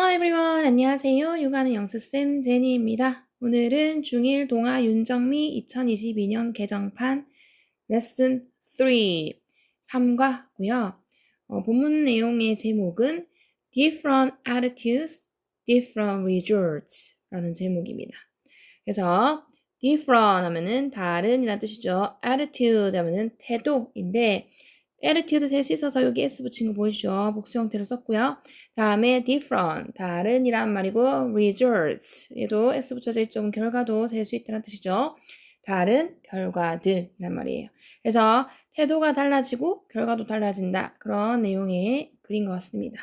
Hello everyone. 안녕하세요. 육아는 영수쌤 제니입니다. 오늘은 중1 동아 윤정미 2022년 개정판 레슨 3과고요. 본문 내용의 제목은 Different Attitudes, Different Results 라는 제목입니다. 그래서 different 하면은 다른이라는 뜻이죠. attitude 하면은 태도인데 attitude 셋이 있어서 여기 s 붙인 거 보이시죠? 복수 형태로 썼고요. 다음에 different 다른이란 말이고 results 얘도 s 붙여져 있죠. 결과도 셀 수 있다는 뜻이죠. 다른 결과들이란 말이에요. 그래서 태도가 달라지고 결과도 달라진다. 그런 내용의 글인 것 같습니다.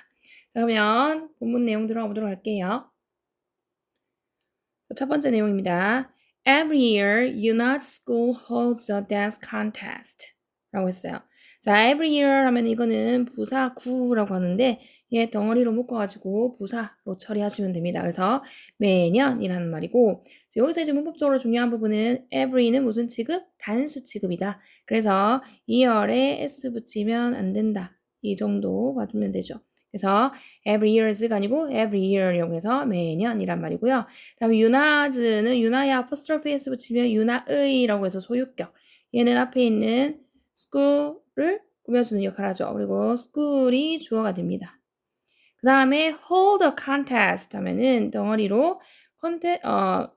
자, 그러면 본문 내용 들어가 보도록 할게요. 첫 번째 내용입니다. Every year, UNOT school holds a dance contest. 라고 했어요. 자, every year 하면 이거는 부사구라고 하는데 얘 덩어리로 묶어가지고 부사로 처리하시면 됩니다. 그래서 매년이라는 말이고 여기서 이제 문법적으로 중요한 부분은 every는 무슨 취급? 단수 취급이다. 그래서 year에 s 붙이면 안 된다. 이 정도 봐주면 되죠. 그래서 every years가 아니고 every year이라고 해서 매년이란 말이고요. 다음에 유나즈는 유나의 apostrophe s 붙이면 유나의라고 해서 소유격. 얘는 앞에 있는 school을 꾸며주는 역할을 하죠. 그리고 school이 주어가 됩니다. 그 다음에 hold a contest 하면은 덩어리로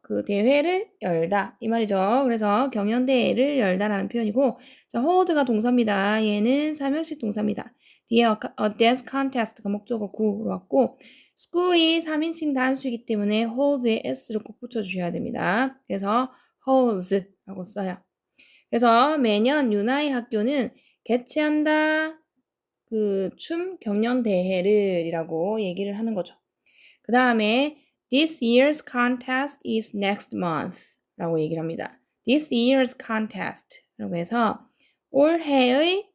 그 대회를 열다 이 말이죠. 그래서 경연대회를 열다라는 표현이고 자, hold가 동사입니다. 얘는 삼형식 동사입니다. 뒤에 a dance contest가 목적어 구로 왔고 school이 3인칭 단수이기 때문에 hold에 s를 꼭 붙여주셔야 됩니다. 그래서 holds라고 써요. 그래서 매년 유나의 학교는 개최한다. 그 춤 경연 대회를이라고 얘기를 하는 거죠. 그 다음에 This year's contest is next month 라고 얘기를 합니다. This year's contest 라고 해서 올해의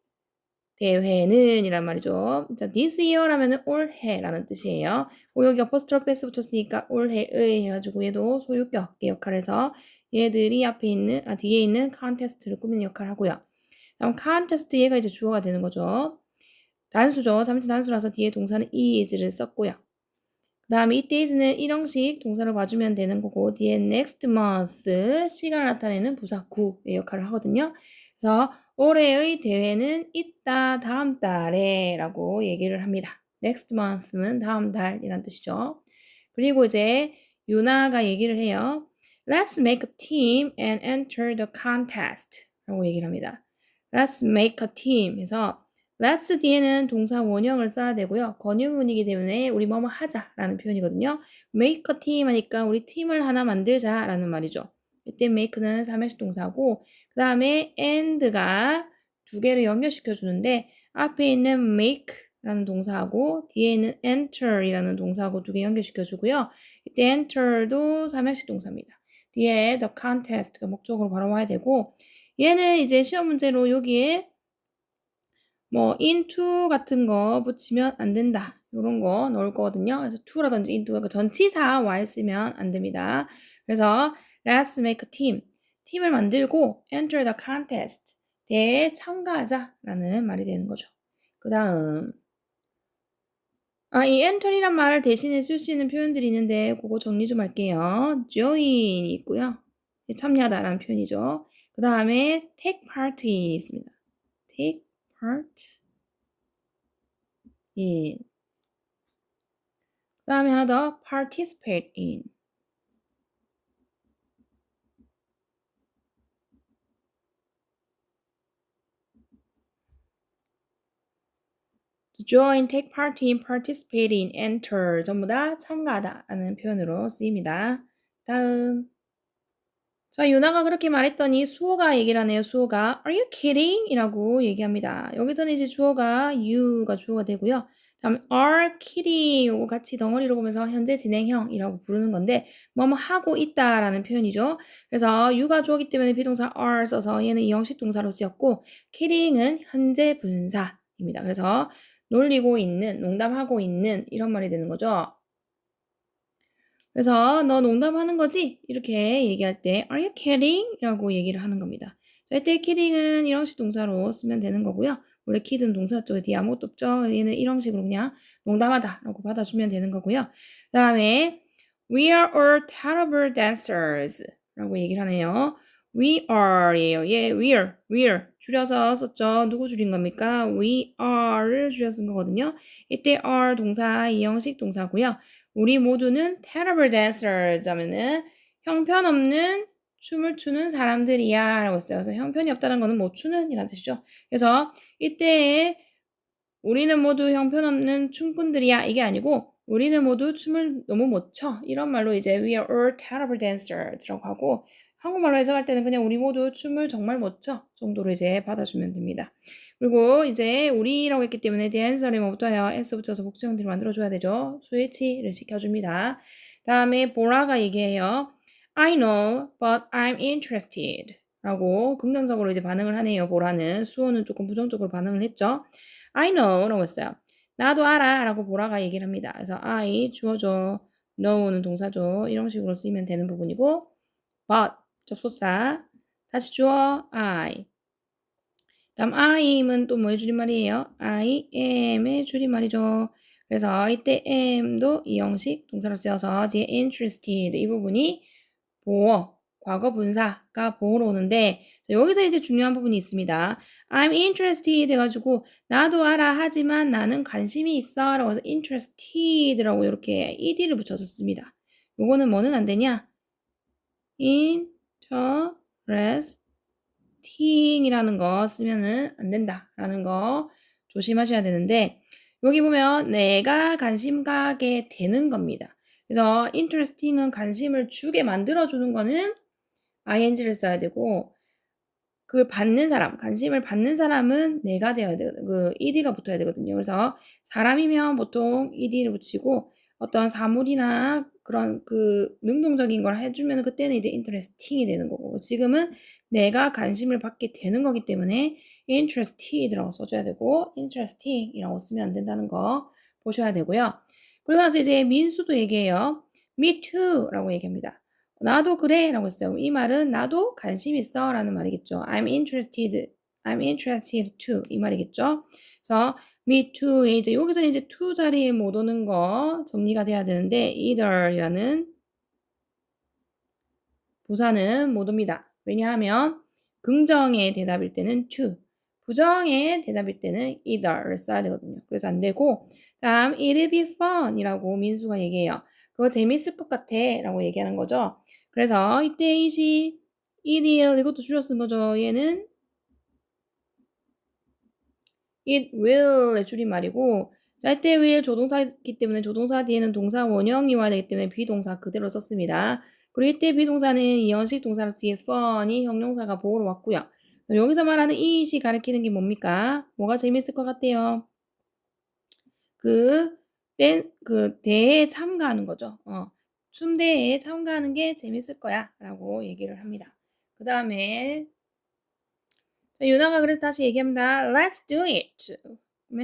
대회는 이란 말이죠. 자, this year 하면은 올해라는 뜻이에요. 여기 apostrophe s 붙였으니까 올해의 해가지고 얘도 소유격의 역할을 해서 얘들이 앞에 있는, 뒤에 있는 contest를 꾸미는 역할을 하고요. 다음 contest 얘가 이제 주어가 되는 거죠. 단수죠. 3인칭 단수라서 뒤에 동사는 is를 썼고요. 그 다음에 itdays는 일형식 동사를 봐주면 되는 거고 뒤에 next month 시간을 나타내는 부사 구의 역할을 하거든요. 그래서 올해의 대회는 있다 다음 달에 라고 얘기를 합니다. next month는 다음 달이란 뜻이죠. 그리고 이제 유나가 얘기를 해요. Let's make a team and enter the contest 라고 얘기를 합니다. Let's make a team 해서 let's 뒤에는 동사 원형을 써야 되고요. 권유문이기 때문에 우리 뭐뭐 하자라는 표현이거든요. make a team 하니까 우리 팀을 하나 만들자라는 말이죠. 이때 make는 삼형식 동사고 그 다음에 and가 두 개를 연결시켜 주는데 앞에 있는 make라는 동사하고 뒤에 있는 enter이라는 동사하고 두 개 연결시켜 주고요. 이때 enter도 삼형식 동사입니다. 뒤에 the contest가 목적으로 바로 와야 되고 얘는 이제 시험 문제로 여기에 뭐 into 같은 거 붙이면 안 된다. 이런 거 넣을 거거든요. 그래서 to라든지 into 그러니까 전치사 y 쓰면 안 됩니다. 그래서 let's make a team. 팀을 만들고 enter the contest. 대회에 참가하자라는 말이 되는 거죠. 그 다음 이 enter이란 말 대신에 쓸 수 있는 표현들이 있는데 그거 정리 좀 할게요. join이 있고요. 참여하다라는 표현이죠. 그 다음에 take part이 있습니다. take part in. 그 다음에 하나 더 participate in. to join, take part in, participate in, enter 전부 다 참가하다 라는 표현으로 쓰입니다. 다음 자, 유나가 그렇게 말했더니 수호가 얘기를 하네요. 수호가 Are you kidding? 이라고 얘기합니다. 여기서는 이제 주어가 you가 주어가 되고요. 다음에 are kidding 요거 같이 덩어리로 보면서 현재 진행형이라고 부르는 건데 뭐뭐 하고 있다라는 표현이죠. 그래서 you가 주어기 때문에 비동사 are 써서 얘는 이형식 동사로 쓰였고 kidding은 현재 분사입니다. 그래서 놀리고 있는, 농담하고 있는 이런 말이 되는 거죠. 그래서 너 농담하는 거지? 이렇게 얘기할 때 Are you kidding? 라고 얘기를 하는 겁니다. 자, 이때 kidding은 이형식 동사로 쓰면 되는 거고요. 원래 kid는 동사죠. 뒤에 아무것도 없죠. 얘는 이런 식으로 그냥 농담하다 라고 받아주면 되는 거고요. 그 다음에 We are all terrible dancers 라고 얘기를 하네요. We are 예요. 예, we're 줄여서 썼죠. 누구 줄인 겁니까? We are를 줄여서 쓴 거거든요. 이때 are 동사, 이형식 동사고요. 우리 모두는 terrible dancers 하면은 형편없는 춤을 추는 사람들이야 라고 했어요. 그래서 형편이 없다는 거는 못 추는 이란 뜻이죠. 그래서 이때에 우리는 모두 형편없는 춤꾼들이야 이게 아니고 우리는 모두 춤을 너무 못 춰. 이런 말로 이제 we are all terrible dancers라고 하고 한국말로 해석할 때는 그냥 우리 모두 춤을 정말 못 춰 정도로 이제 받아주면 됩니다. 그리고 이제 우리라고 했기 때문에 dancer이 뭐 붙어요? s 붙여서 복수형들을 만들어줘야 되죠. 수일치를 시켜줍니다. 다음에 보라가 얘기해요. I know, but I'm interested. 라고 긍정적으로 이제 반응을 하네요. 보라는. 수호는 조금 부정적으로 반응을 했죠. I know 라고 했어요. 나도 알아 라고 보라가 얘기를 합니다. 그래서 I 주어죠. know는 동사죠. 이런 식으로 쓰이면 되는 부분이고 but 접속사 다시 주어 I 다음 I'은 또 뭐의 줄임말이에요? I am의 줄임말이죠. 그래서 이때 am도 이 형식 동사로 쓰여서 뒤에 interested 이 부분이 보어, 과거 분사가 보어로 오는데 여기서 이제 중요한 부분이 있습니다. I'm interested 해가지고 나도 알아 하지만 나는 관심이 있어 라고 해서 interested라고 이렇게 ed를 붙여서 씁니다. 요거는 뭐는 안 되냐? interesting이라는 거 쓰면은 안 된다라는 거 조심하셔야 되는데 여기 보면 내가 관심 가게 되는 겁니다. 그래서 interesting은 관심을 주게 만들어주는 거는 ing를 써야 되고 그걸 받는 사람, 관심을 받는 사람은 내가 되어야 돼, ed가 붙어야 되거든요. 그래서 사람이면 보통 ed를 붙이고 어떤 사물이나 그런 능동적인 걸 해주면 그때는 이제 interesting이 되는 거고 지금은 내가 관심을 받게 되는 거기 때문에 interested라고 써줘야 되고 interesting이라고 쓰면 안 된다는 거 보셔야 되고요. 그리고 나서 이제 민수도 얘기해요. Me too라고 얘기합니다. 나도 그래 라고 했어요. 이 말은 나도 관심 있어 라는 말이겠죠. I'm interested too 이 말이겠죠. 그래서 me too에 이제 여기서 이제 to 자리에 못 오는 거 정리가 돼야 되는데 either이라는 부사는 못 옵니다. 왜냐하면 긍정의 대답일 때는 to, 부정의 대답일 때는 either를 써야 되거든요. 그래서 안 되고 다음 it'll be fun 이라고 민수가 얘기해요. 그거 재밌을 것 같아 라고 얘기하는 거죠. 그래서 이때 it'll 이것도 줄여 쓴 거죠. 얘는 it will의 줄임말이고 자, 이때 will 조동사이기 때문에 조동사 뒤에는 동사 원형이 와야 되기 때문에 비동사 그대로 썼습니다. 그리고 이때 비동사는 이형식 동사로 뒤에 fun이 형용사가 보호로 왔고요. 여기서 말하는 it이 가리키는 게 뭡니까? 뭐가 재밌을 것 같아요? 대회에 참가하는 거죠. 춤대회에 참가하는 게 재밌을 거야 라고 얘기를 합니다. 그 다음에 유나가 그래서 다시 얘기합니다. Let's do it.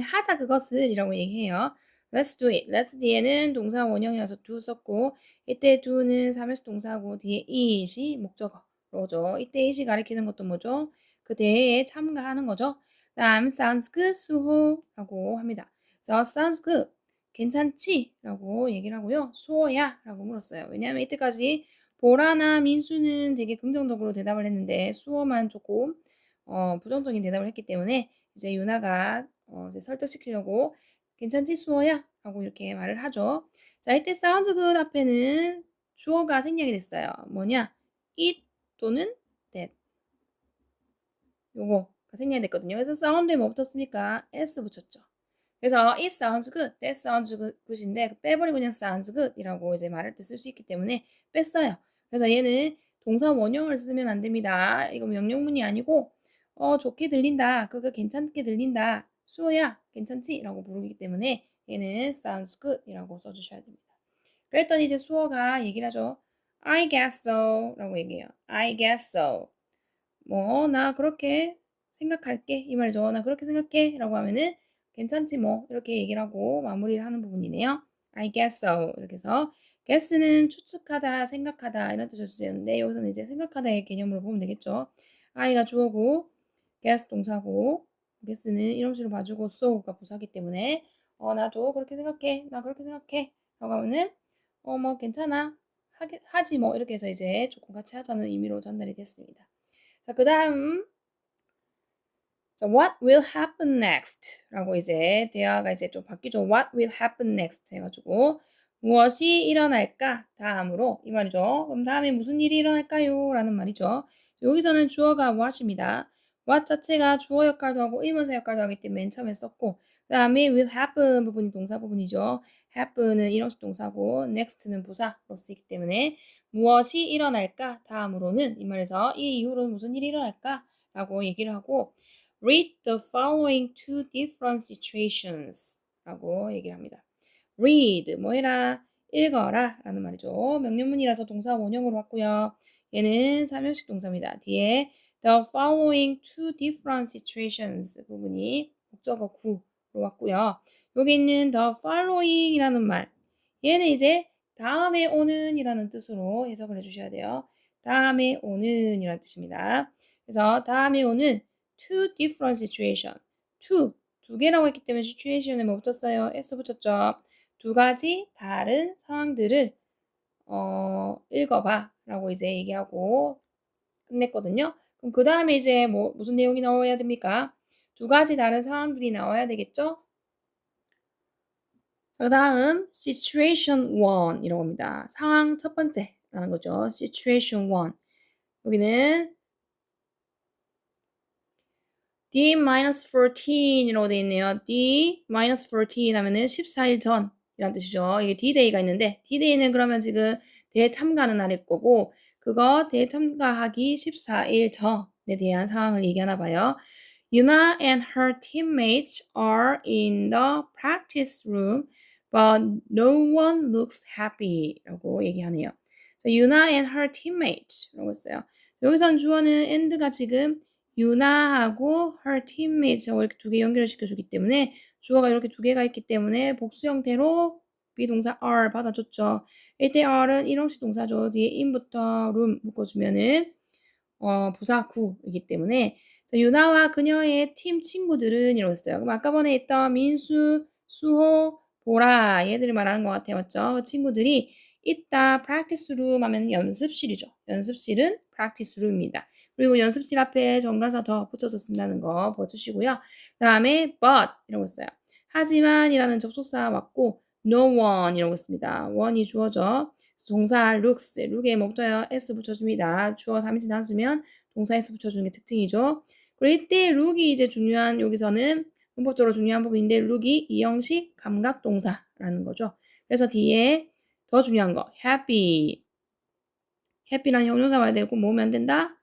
하자 그것을 이라고 얘기해요. Let's do it. Let's 뒤에는 동사 원형이라서 do 썼고 이때 do는 3스 동사고 뒤에 it이 목적어로죠. 이때 it이 가리키는 것도 뭐죠? 그 대회에 참가하는 거죠. 다음 sounds good 수호라고 합니다. 그래서 sounds good 괜찮지? 라고 얘기를 하고요. 수호야? 라고 물었어요. 왜냐하면 이때까지 보라나 민수는 되게 긍정적으로 대답을 했는데 수호만 조금 부정적인 대답을 했기 때문에 이제 유나가 이제 설득시키려고 괜찮지 수호야? 라고 이렇게 말을 하죠. 자, 이때 sounds good 앞에는 주어가 생략이 됐어요. 뭐냐? it 또는 that. 요거가 생략이 됐거든요. 그래서 sound에 뭐 붙었습니까? s 붙였죠. 그래서 it sounds good, that sounds good인데 빼버리고 그냥 sounds good이라고 이제 말할 때 쓸 수 있기 때문에 뺐어요. 그래서 얘는 동사 원형을 쓰면 안 됩니다. 이거 명령문이 아니고 좋게 들린다. 그거 괜찮게 들린다. 수호야, 괜찮지? 라고 부르기 때문에 얘는 sounds good 이라고 써주셔야 됩니다. 그랬더니 이제 수호가 얘기를 하죠. I guess so 라고 얘기해요. I guess so. 나 그렇게 생각할게. 이 말이죠. 나 그렇게 생각해. 라고 하면은 괜찮지 뭐. 이렇게 얘기를 하고 마무리를 하는 부분이네요. I guess so. 이렇게 해서 guess는 추측하다, 생각하다 이런 뜻을 쓰는데 여기서는 이제 생각하다의 개념으로 보면 되겠죠. I가 주어고 guess 동사고 get는 이름식으로 봐주고 so가 부사기 때문에 나도 그렇게 생각해. 나 그렇게 생각해. 라고 하면은 뭐 괜찮아. 하지 뭐 이렇게 해서 이제 조금 같이 하자는 의미로 전달이 됐습니다. 자, 그 다음 자, what will happen next? 라고 이제 대화가 이제 좀 바뀌죠. what will happen next 해가지고 무엇이 일어날까? 다음으로 이 말이죠. 그럼 다음에 무슨 일이 일어날까요? 라는 말이죠. 여기서는 주어가 what입니다. what 자체가 주어 역할도 하고 의문사 역할도 하기 때문에 맨 처음에 썼고 그 다음에 will happen 부분이 동사 부분이죠. happen은 일형식 동사고 next는 부사로 쓰이기 때문에 무엇이 일어날까? 다음으로는 이 말에서 이 이후로는 무슨 일이 일어날까? 라고 얘기를 하고 Read the following two different situations 라고 얘기를 합니다. Read, 뭐 해라? 읽어라 라는 말이죠. 명령문이라서 동사 원형으로 왔고요. 얘는 3형식 동사입니다. 뒤에 the following two different situations 부분이 목적어 구로 왔고요. 여기 있는 the following 이라는 말 얘는 이제 다음에 오는 이라는 뜻으로 해석을 해주셔야 돼요. 다음에 오는 이라는 뜻입니다. 그래서 다음에 오는 two different situation. 두 개라고 했기 때문에 situation에 뭐 붙었어요? s 붙였죠. 두 가지 다른 상황들을 읽어봐 라고 이제 얘기하고 끝냈거든요. 그럼 그 다음에 이제 뭐 무슨 내용이 나와야 됩니까? 두 가지 다른 상황들이 나와야 되겠죠? 그 다음 situation 1 이라고 합니다. 상황 첫 번째라는 거죠. situation 1 여기는 D-14이라고 되어 있네요. D-14 하면은 14일 전이란 뜻이죠. 이게 D-Day가 있는데 D-Day는 그러면 지금 대참가는 날일 거고 그거 대참가하기 14일 전에 대한 상황을 얘기하나 봐요. Yuna and her teammates are in the practice room, but no one looks happy 라고 얘기하네요. So, Yuna and her teammates 라고 했어요. 여기선 주어는 and가 지금 유나하고 her teammates 이렇게 두 개 연결을 시켜주기 때문에 주어가 이렇게 두 개가 있기 때문에 복수 형태로 비동사 are 받아줬죠. 이때 are은 일형식 동사죠. 뒤에 in부터 room 묶어주면은 부사 구이기 때문에 자, 유나와 그녀의 팀 친구들은 이랬어요. 그럼 아까 전에 있던 민수, 수호, 보라 얘들을 말하는 것 같아요. 맞죠? 그 친구들이 있다 practice room 하면 연습실이죠. 연습실은 practice room입니다. 그리고 연습실 앞에 정관사 더 붙여서 쓴다는 거 봐주시고요. 그 다음에 but 이라고 했어요. 하지만 이라는 접속사 왔고 no one 이라고 했습니다. one이 주어죠. 동사 looks, look에 뭐 붙어요? s 붙여줍니다. 주어가 3인칭 단수면 동사 s 붙여주는 게 특징이죠. 그리고 이때 look이 이제 중요한 여기서는 문법적으로 중요한 부분인데 look이 이형식 감각 동사라는 거죠. 그래서 뒤에 더 중요한 거 happy happy라는 형용사 와야 되고 뭐 오면 안 된다?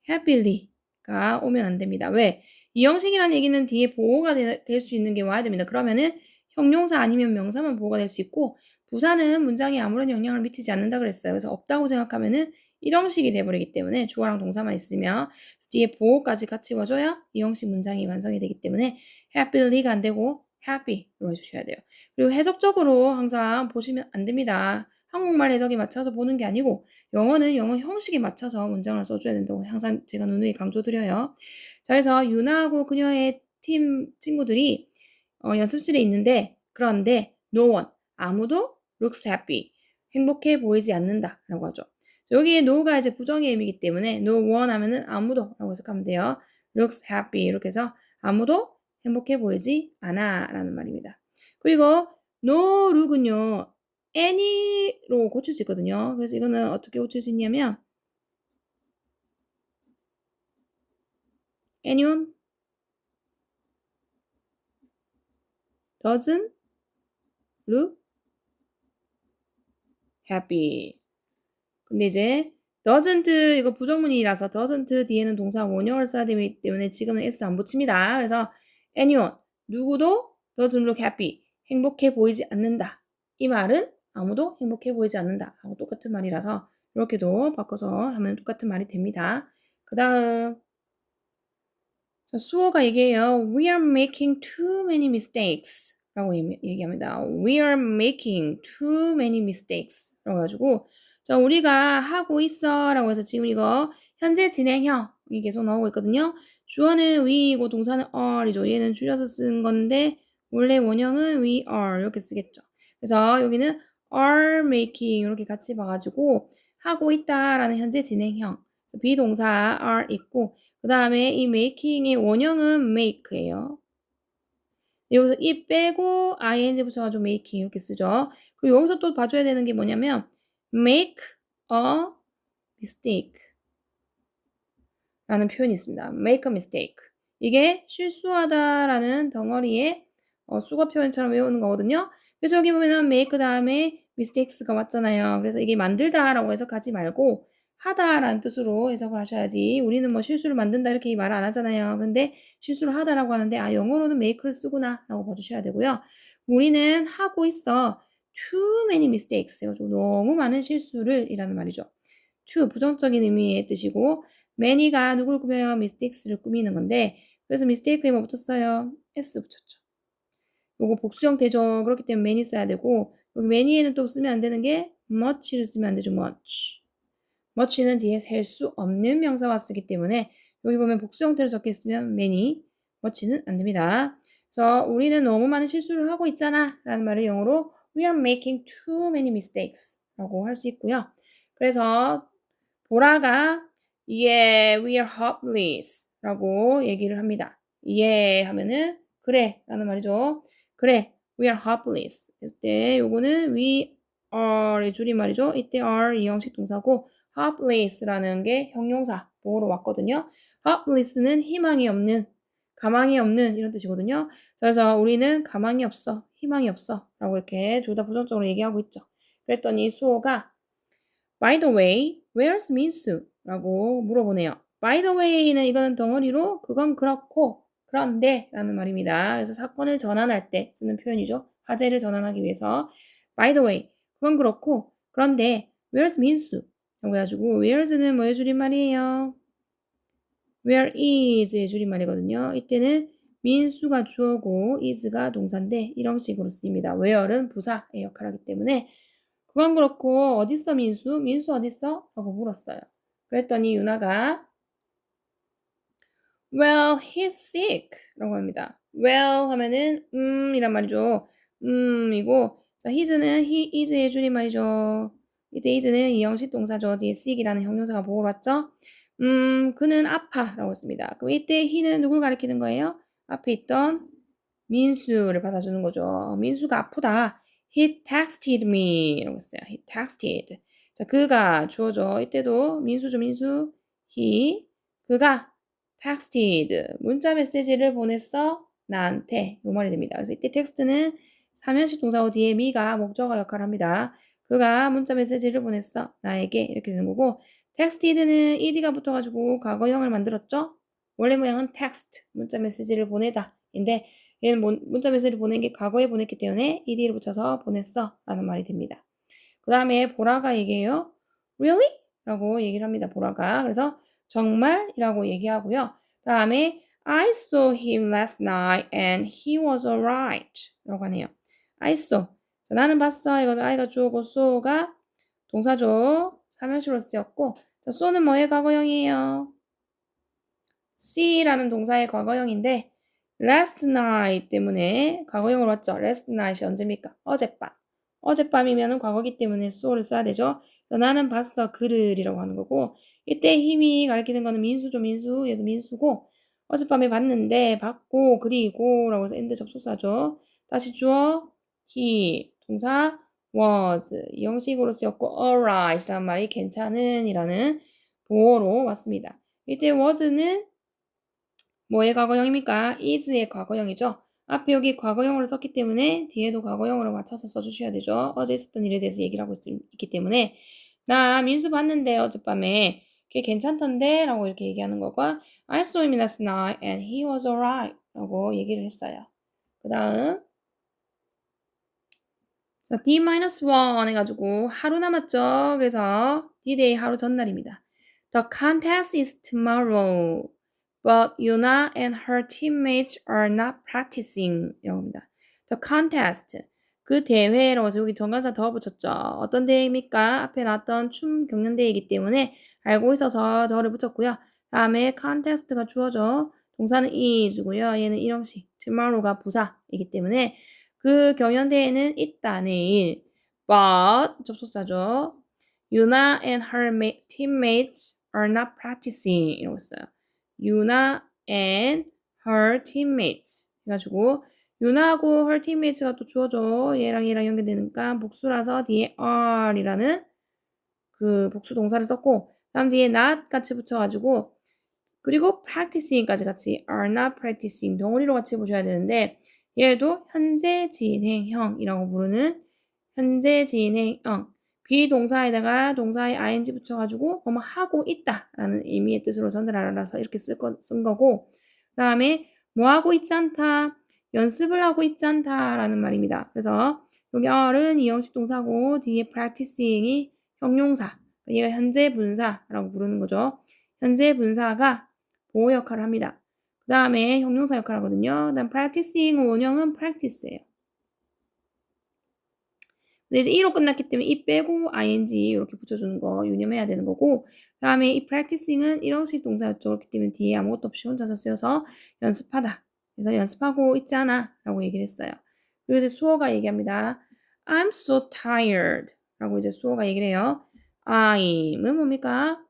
happyly가 오면 안 됩니다. 왜? 이형식이라는 얘기는 뒤에 보호가 될 수 있는 게 와야 됩니다. 그러면은 형용사 아니면 명사만 보호가 될 수 있고 부사는 문장에 아무런 영향을 미치지 않는다 그랬어요. 그래서 없다고 생각하면은 일형식이 돼버리기 때문에 주어랑 동사만 있으면 뒤에 보호까지 같이 와줘야 이형식 문장이 완성이 되기 때문에 happyly가 안 되고 happy로 해주셔야 돼요. 그리고 해석적으로 항상 보시면 안 됩니다. 한국말 해석에 맞춰서 보는 게 아니고 영어는 영어 형식에 맞춰서 문장을 써줘야 된다고 항상 제가 누누이 강조드려요. 자, 그래서 유나하고 그녀의 팀 친구들이 연습실에 있는데 그런데 no one, 아무도 looks happy, 행복해 보이지 않는다 라고 하죠. 여기에 no가 이제 부정의 의미이기 때문에 no one 하면은 아무도 라고 해석하면 돼요. looks happy 이렇게 해서 아무도 행복해 보이지 않아 라는 말입니다. 그리고 no look은요 any로 고칠 수 있거든요. 그래서 이거는 어떻게 고칠 수 있냐면 anyone doesn't look happy. 근데 이제 doesn't 이거 부정문이라서 doesn't 뒤에는 동사 원형을 써야 되기 때문에 지금은 s 안 붙입니다. 그래서 anyone 누구도 doesn't look happy 행복해 보이지 않는다. 이 말은 아무도 행복해 보이지 않는다 하고 똑같은 말이라서 이렇게도 바꿔서 하면 똑같은 말이 됩니다. 그 다음 자, 수호가 얘기해요. We are making too many mistakes 라고 얘기합니다. We are making too many mistakes 라고 해가지고 자, 우리가 하고 있어 라고 해서 지금 이거 현재 진행형이 계속 나오고 있거든요. 주어는 we이고 동사는 are이죠. 얘는 줄여서 쓴 건데 원래 원형은 we are 이렇게 쓰겠죠. 그래서 여기는 are making 이렇게 같이 봐가지고 하고 있다라는 현재 진행형. 비동사 are 있고 그 다음에 이 making의 원형은 make예요. 여기서 이 빼고 ing 붙여가지고 making 이렇게 쓰죠. 그리고 여기서 또 봐줘야 되는 게 뭐냐면 make a mistake 라는 표현이 있습니다. make a mistake. 이게 실수하다라는 덩어리의 수거 표현처럼 외우는 거거든요. 그래서 여기 보면은 make 다음에 mistakes가 왔잖아요. 그래서 이게 만들다라고 해석하지 말고 하다라는 뜻으로 해석을 하셔야지. 우리는 뭐 실수를 만든다 이렇게 말 안 하잖아요. 그런데 실수를 하다라고 하는데 영어로는 make를 쓰구나 라고 봐주셔야 되고요. 우리는 하고 있어. too many mistakes 해가지고 너무 많은 실수를 이라는 말이죠. too 부정적인 의미의 뜻이고 many가 누굴 꾸며요? mistakes를 꾸미는 건데 그래서 mistake에 뭐 붙었어요? s 붙였죠. 요거 복수 형태죠. 그렇기 때문에 many 써야 되고 여기 many에는 또 쓰면 안 되는 게 much를 쓰면 안 되죠. much. much는 뒤에 셀 수 없는 명사와 쓰기 때문에 여기 보면 복수 형태로 적혀 있으면 many, much는 안 됩니다. 그래서 우리는 너무 많은 실수를 하고 있잖아 라는 말을 영어로 we are making too many mistakes 라고 할 수 있고요. 그래서 보라가 yeah, we are hopeless 라고 얘기를 합니다. yeah 하면은 그래 라는 말이죠. 그래, we are hopeless 했을 때 요거는 we are의 줄임말이죠. 이때 are 이 형식 동사고 hopeless라는 게 형용사 보호로 왔거든요. hopeless는 희망이 없는, 가망이 없는 이런 뜻이거든요. 그래서 우리는 가망이 없어, 희망이 없어 라고 이렇게 둘 다 부정적으로 얘기하고 있죠. 그랬더니 수호가 By the way, where's 민수? 라고 물어보네요. By the way는 이거는 덩어리로 그건 그렇고 그런데 라는 말입니다. 그래서 사건을 전환할 때 쓰는 표현이죠. 화제를 전환하기 위해서 By the way, 그건 그렇고 그런데 where's 민수? 라고 해가지고 where's는 뭐의 줄임말이에요? Where is의 줄임말이거든요. 이때는 민수가 주어고 is가 동사인데 이런 식으로 쓰입니다. where는 부사의 역할을 하기 때문에 그건 그렇고 어딨어 민수? 민수 어딨어? 라고 물었어요. 그랬더니 유나가 Well, he's sick 라고 합니다. Well 하면은 이란 말이죠. 이고 자, his는 he is의 줄임말이죠. 이때 is는 이형식 동사죠. 뒤에 sick이라는 형용사가 보호로 왔죠. 그는 아파 라고 했습니다. 그럼 이때 he는 누굴 가리키는 거예요? 앞에 있던 민수를 받아주는 거죠. 민수가 아프다. He texted me 라고 했어요. He texted. 자, 그가 주어죠. 이때도 민수죠, 민수. He, 그가 texted. 문자 메시지를 보냈어. 나한테. 요 말이 됩니다. 그래서 이때 텍스트는 삼형식 동사고 뒤에 me가 목적어 역할을 합니다. 그가 문자 메시지를 보냈어. 나에게. 이렇게 되는 거고 texted는 ed가 붙어가지고 과거형을 만들었죠. 원래 모양은 text, 문자 메시지를 보내다. 인데 얘는 문자 메시지를 보낸 게 과거에 보냈기 때문에 ed를 붙여서 보냈어 라는 말이 됩니다. 그 다음에 보라가 얘기해요. Really? 라고 얘기를 합니다. 보라가. 그래서 정말? 이라고 얘기하고요. 그 다음에 I saw him last night and he was alright 라고 하네요. I saw. 자, 나는 봤어. 이거 I가 주어고 saw가 동사죠. 삼형식으로 쓰였고 자, saw는 뭐의 과거형이에요? see라는 동사의 과거형인데 last night 때문에 과거형으로 왔죠. last night이 언제입니까? 어젯밤. 어젯밤이면 과거기 때문에 so를 써야 되죠. 나는 봤어. 그를이라고 하는 거고 이때 힘이 가리키는 거는 민수죠. 민수. 얘도 민수고 어젯밤에 봤는데 봤고 그리고 라고 해서 end 접속사죠. 다시 주어 he 동사 was 이 형식으로 쓰였고 alright 라는 말이 괜찮은 이라는 보어로 왔습니다. 이때 was는 뭐의 과거형입니까? is의 과거형이죠. 앞에 여기 과거형으로 썼기 때문에 뒤에도 과거형으로 맞춰서 써주셔야 되죠. 어제 있었던 일에 대해서 얘기를 하고 있기 때문에 나 민수 봤는데 어젯밤에 걔 괜찮던데 라고 이렇게 얘기하는 거가 I saw him last night and he was alright 라고 얘기를 했어요. 그 다음 자, D-1 해가지고 하루 남았죠. 그래서 D-Day 하루 전날입니다. The contest is tomorrow. But Yuna and her teammates are not practicing. 이라고 합니다. The contest. 그 대회라고 해서 여기 정관사 더 붙였죠. 어떤 대회입니까? 앞에 나왔던 춤 경연대회이기 때문에 알고 있어서 더를 붙였고요. 다음에 contest가 주어져. 동사는 is고요. 얘는 일형식. tomorrow가 부사이기 때문에 그 경연대회는 있다, 내일. But 접속사죠. Yuna and her teammates are not practicing 이러고 있어요. Yuna and her teammates 해가지고 유나하고 her teammates가 또 주어져 얘랑 연결되니까 복수라서 뒤에 are이라는 그 복수 동사를 썼고 다음 뒤에 not 같이 붙여가지고 그리고 practicing까지 같이 are not practicing 덩어리로 같이 보셔야 되는데 얘도 현재 진행형이라고 부르는 현재 진행형 비동사에다가 동사에 ing 붙여가지고 뭐뭐 하고 있다라는 의미의 뜻으로 전달하라서 이렇게 쓴 거고 그 다음에 뭐 하고 있지 않다 연습을 하고 있지 않다라는 말입니다. 그래서 여기 are은 이형식 동사고 뒤에 practicing이 형용사 얘가 현재 분사라고 부르는 거죠. 현재 분사가 보호 역할을 합니다. 그 다음에 형용사 역할을 하거든요. 그 다음 practicing 원형은 practice예요. 근데 이제 e로 끝났기 때문에 이 빼고 ing 이렇게 붙여주는 거 유념해야 되는 거고 그 다음에 이 practicing은 일형식 동사였죠. 그렇기 때문에 뒤에 아무것도 없이 혼자서 쓰여서 연습하다. 그래서 연습하고 있지 않아 라고 얘기를 했어요. 그리고 이제 수어가 얘기합니다. I'm so tired 라고 이제 수어가 얘기를 해요. I'm은 뭡니까?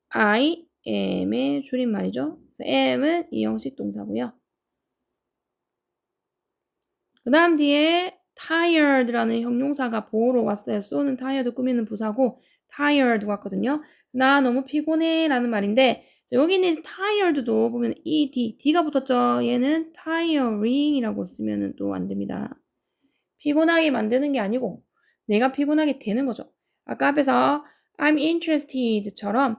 I am의 줄임말이죠. am은 이형식 동사고요. 그 다음 뒤에 tired라는 형용사가 보호로 왔어요. so는 tired 꾸미는 부사고 tired 왔거든요. 나 너무 피곤해 라는 말인데 여기는 tired도 보면 D가 붙었죠. 얘는 tiring이라고 쓰면 또 안 됩니다. 피곤하게 만드는 게 아니고 내가 피곤하게 되는 거죠. 아까 앞에서 I'm interested처럼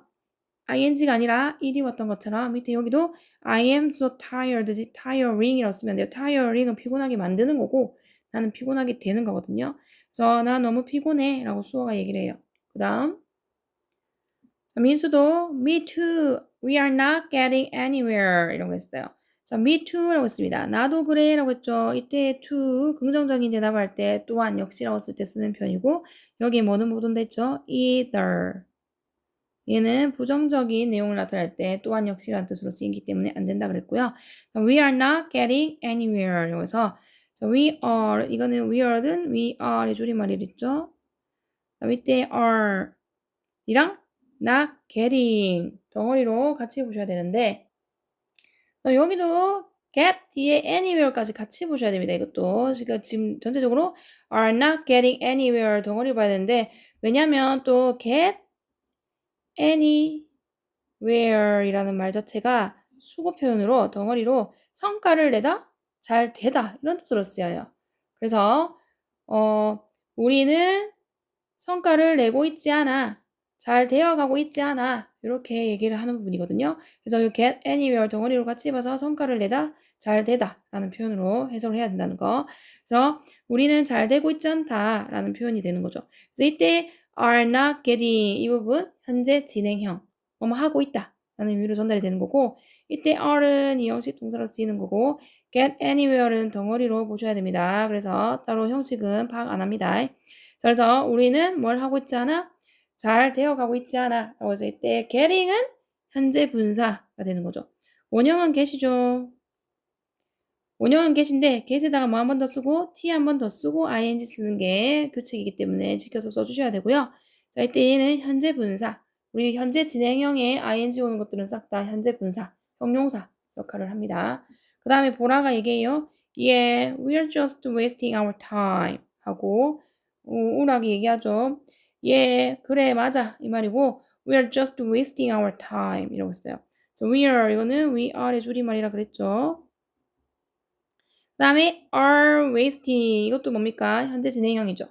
ing가 아니라 ed 왔던 것처럼 밑에 여기도 I am so tired지 tiring이라고 쓰면 돼요. tiring은 피곤하게 만드는 거고 나는 피곤하게 되는 거거든요. 그래서 나 너무 피곤해 라고 수어가 얘기를 해요. 그 다음 민수도 me too, we are not getting anywhere 이런 거 했어요. 자, me too라고 했습니다. 나도 그래 라고 했죠. 이때 to 긍정적인 대답할 때 또한 역시라고 쓸 때 쓰는 편이고 여기에 뭐는 못 온다 했죠. either 얘는 부정적인 내용을 나타낼 때 또한 역시라는 뜻으로 쓰이기 때문에 안 된다 그랬고요. We are not getting anywhere. 여기서 we are 이거는 we are는 we are의 줄임말이랬죠. 밑에 are 이랑 not getting 덩어리로 같이 보셔야 되는데 여기도 get 뒤에 anywhere까지 같이 보셔야 됩니다. 이것도 지금 전체적으로 are not getting anywhere 덩어리 봐야 되는데 왜냐면 또 get anywhere이라는 말 자체가 수거 표현으로 덩어리로 성과를 내다, 잘 되다 이런 뜻으로 쓰여요. 그래서 우리는 성과를 내고 있지 않아, 잘 되어가고 있지 않아 이렇게 얘기를 하는 부분이거든요. 그래서 이 get anywhere 덩어리로 같이 봐서 성과를 내다, 잘 되다 라는 표현으로 해석을 해야 된다는 거. 그래서 우리는 잘 되고 있지 않다 라는 표현이 되는 거죠. 그래서 이때 are not getting 이 부분 현재 진행형 뭐뭐 하고 있다 라는 의미로 전달이 되는 거고 이때 are는 이 형식 동사로 쓰이는 거고 get anywhere는 덩어리로 보셔야 됩니다. 그래서 따로 형식은 파악 안 합니다. 그래서 우리는 뭘 하고 있지 않아? 잘 되어가고 있지 않아 라고 해서 이때 getting은 현재 분사가 되는 거죠. 원형은 get이죠. 원형은 get인데 get에다가 뭐 한 번 더 쓰고 t 한 번 더 쓰고 ing 쓰는 게 규칙이기 때문에 지켜서 써주셔야 되고요. 자, 이때 얘는 현재 분사. 우리 현재 진행형에 ing 오는 것들은 싹 다 현재 분사, 형용사 역할을 합니다. 그 다음에 보라가 얘기해요. Yeah, we're just wasting our time 하고 우락이 얘기하죠. Yeah, 그래, 맞아 이 말이고 we're just wasting our time 이라고 했어요. So we're 이거는 we are의 줄임말이라 그랬죠. 그 다음에 are wasting 이것도 뭡니까? 현재 진행형이죠.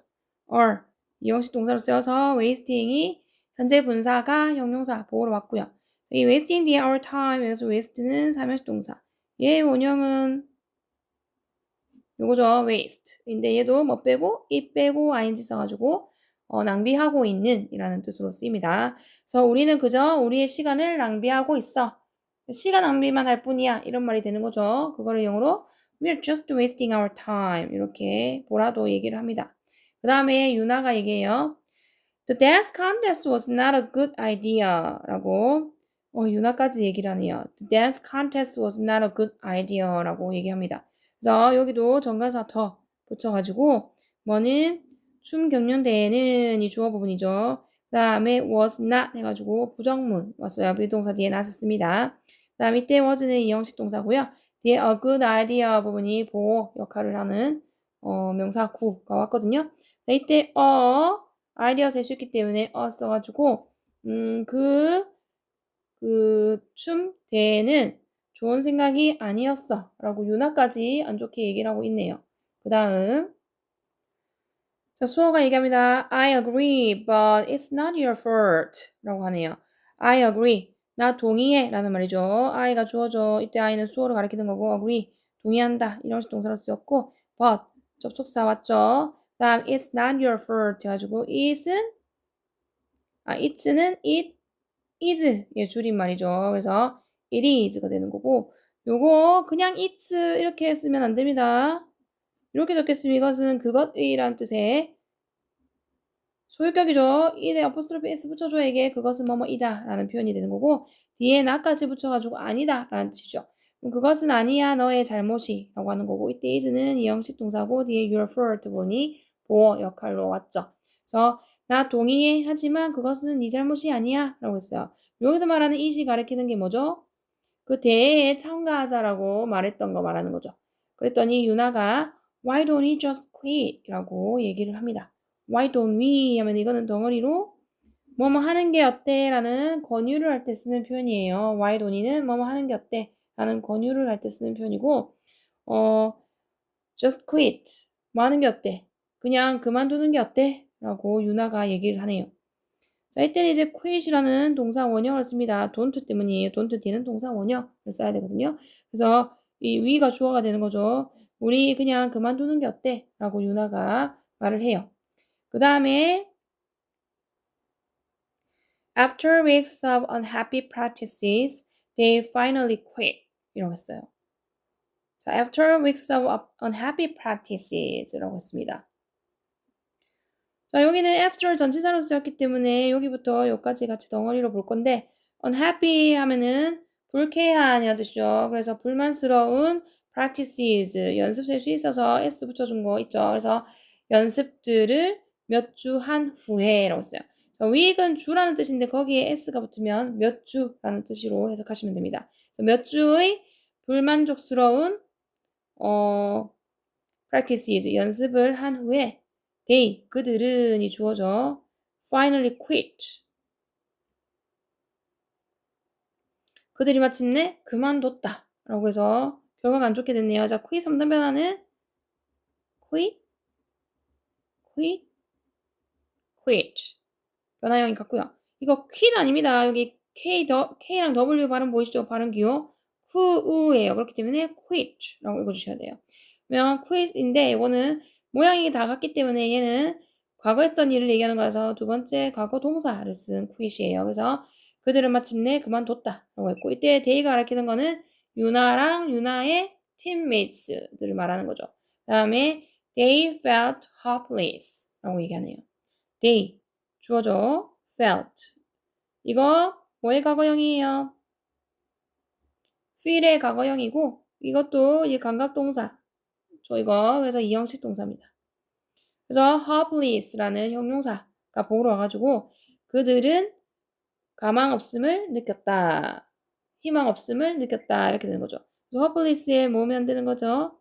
are 이 형식 동사로 쓰여서 wasting이 현재 분사가 형용사 보호로 왔고요. 이 wasting the our time 여기서 waste는 삼형식 동사. 얘 원형은 요거죠. waste인데 얘도 뭐 빼고 이 빼고 ing 써가지고 낭비하고 있는 이라는 뜻으로 쓰입니다. 그래서 우리는 그저 우리의 시간을 낭비하고 있어. 시간 낭비만 할 뿐이야. 이런 말이 되는 거죠. 그거를 영어로 We're just wasting our time. 이렇게 보라도 얘기를 합니다. 그 다음에 유나가 얘기해요. The dance contest was not a good idea 라고 유나까지 얘기를 하네요. The dance contest was not a good idea 라고 얘기합니다. 그래서 여기도 정관사 더 붙여가지고 뭐는 춤 경연대회는 이 주어 부분이죠. 그 다음에 was not 해가지고 부정문 왔어요. 비동사 뒤에 놨었습니다. 그 다음 이때 was는 이형식 동사고요. 뒤에 a good idea 부분이 보호 역할을 하는 명사 구가 왔거든요. 이때 아이디어 셀 수 있기 때문에 써가지고 춤 대회는 좋은 생각이 아니었어 라고 유나까지 안 좋게 얘기를 하고 있네요. 그 다음 자 수호가 얘기합니다. I agree, but it's not your fault 라고 하네요. I agree. 나 동의해 라는 말이죠. I가 주어져. 이때 I는 수호를 가리키는 거고 agree. 동의한다. 이런 식 동사로 쓰였고 but 접속사 왔죠. 그 다음 it's not your fault 해가지고 it's는 it is의 줄임말이죠. 그래서 it is가 되는 거고 요거 그냥 it's 이렇게 쓰면 안 됩니다. 이렇게 적겠으면 이것은 그것이란 뜻의 소유격이죠. 이에 어퍼스트로피 s 붙여줘야 이게 그것은 뭐뭐이다 라는 표현이 되는 거고 뒤에 나까지 붙여가지고 아니다 라는 뜻이죠. 그럼 그것은 아니야 너의 잘못이 라고 하는 거고 이때 is는 이형식 동사고 뒤에 your fault 보니 보어 역할로 왔죠. 그래서 나 동의해 하지만 그것은 네 잘못이 아니야 라고 했어요. 여기서 말하는 it이 가리키는 게 뭐죠? 그 대회에 참가하자라고 말했던 거 말하는 거죠. 그랬더니 유나가 Why don't we just quit? 라고 얘기를 합니다. Why don't we? 하면 이거는 덩어리로 뭐뭐 하는 게 어때? 라는 권유를 할 때 쓰는 표현이에요. Why don't we는 뭐뭐 하는 게 어때? 라는 권유를 할 때 쓰는 표현이고 just quit. 뭐 하는 게 어때? 그냥 그만두는 게 어때? 라고 유나가 얘기를 하네요. 자, 이때는 이제 quit이라는 동사 원형을 씁니다. don't 때문이에요. don't 뒤에는 동사 원형을 써야 되거든요. 그래서 이 we가 주어가 되는 거죠. 우리 그냥 그만두는 게 어때? 라고 유나가 말을 해요. 그 다음에 After weeks of unhappy practices, they finally quit. 이라고 했어요. 자, After weeks of unhappy practices 라고 했습니다. 자, 여기는 after 전치사로 쓰였기 때문에 여기부터 여기까지 같이 덩어리로 볼 건데 unhappy 하면은 불쾌한이라는 뜻이죠. 그래서 불만스러운 practices 연습될 수 있어서 s 붙여준 거 있죠. 그래서 연습들을 몇 주 한 후에 라고 써요. 자, week은 주라는 뜻인데 거기에 s가 붙으면 몇 주라는 뜻으로 해석하시면 됩니다. 그래서 몇 주의 불만족스러운 practices 연습을 한 후에 they 그들은 이 주어져 finally quit 그들이 마침내 그만뒀다 라고 해서 결과가 안 좋게 됐네요. 자, quit 3단 변화는 quit 변화형이 같고요. 이거 quit 아닙니다. 여기 K랑 W 발음 보이시죠? 발음 기호 후우예요. 그렇기 때문에 quit라고 읽어주셔야 돼요. 그러면 quit인데 이거는 모양이 다 같기 때문에 얘는 과거 했던 일을 얘기하는 거라서 두 번째 과거 동사를 쓴 quit이에요. 그래서 그들은 마침내 그만뒀다 라고 했고 이때 they가 가리키는 거는 유나랑 유나의 teammates들을 말하는 거죠. 그 다음에 they felt hopeless 라고 얘기하네요. they 주어져 felt 이거 뭐의 과거형이에요? feel의 과거형이고 이것도 이 감각동사 이거 그래서 이형식 동사입니다. 그래서 hopeless라는 형용사가 보러 와가지고 그들은 가망 없음을 느꼈다. 희망 없음을 느꼈다. 이렇게 되는 거죠. 그래서 hopeless에 뭐면 안 되는 거죠?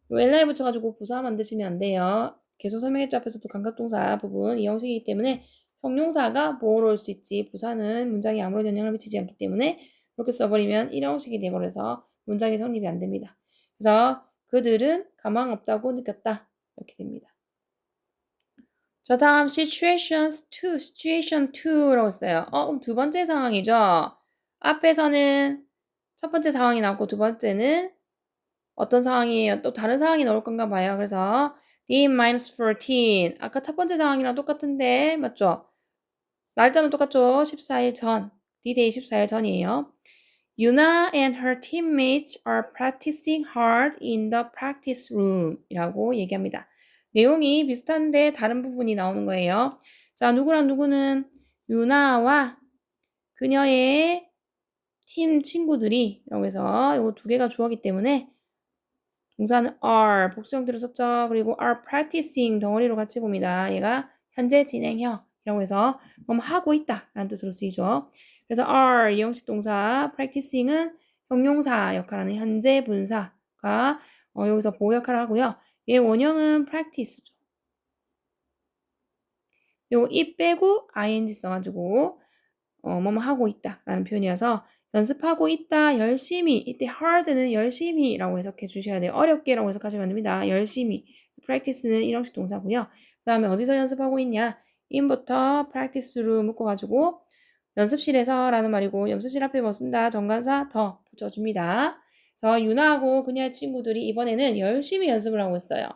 LI 붙여가지고 부사 만드시면 안 돼요. 계속 설명했죠. 앞에서도 감각동사 부분 이 형식이기 때문에 형용사가 보호로 올 수 있지 부사는 문장에 아무런 영향을 미치지 않기 때문에 이렇게 써버리면 일형식이 돼버려서 문장이 성립이 안 됩니다. 그래서 그들은 가망 없다고 느꼈다. 이렇게 됩니다. 자, 다음 situation 2라고 써요. 그럼 두 번째 상황이죠. 앞에서는 첫 번째 상황이 나왔고 두 번째는 어떤 상황이에요? 또 다른 상황이 나올 건가 봐요. 그래서 D-14 아까 첫 번째 상황이랑 똑같은데 맞죠? 날짜는 똑같죠? 14일 전 D-Day 14일 전이에요. Yuna and her teammates are practicing hard in the practice room 이라고 얘기합니다. 내용이 비슷한데 다른 부분이 나오는 거예요. 자, 누구랑 누구는 유나와 그녀의 팀 친구들이 라고 해서 이거 두 개가 주어기 때문에 동사는 are 복수형태로 썼죠. 그리고 are practicing 덩어리로 같이 봅니다. 얘가 현재 진행형이라고 해서 뭐 하고 있다 라는 뜻으로 쓰이죠. 그래서 are 이형식 동사, practicing은 형용사 역할하는 현재 분사가 여기서 보호 역할을 하고요. 얘 원형은 practice죠. 요거 이 빼고 ing 써가지고 뭐뭐 하고 있다 라는 표현이어서 연습하고 있다, 열심히. 이때 hard는 열심히라고 해석해 주셔야 돼요. 어렵게라고 해석하시면 안 됩니다. 열심히. practice는 일형식 동사고요. 그 다음에 어디서 연습하고 있냐? in부터 practice로 묶어가지고 연습실에서 라는 말이고 연습실 앞에 뭐 쓴다? 정관사 더 붙여줍니다. 그래서 유나하고 그녀의 친구들이 이번에는 열심히 연습을 하고 있어요.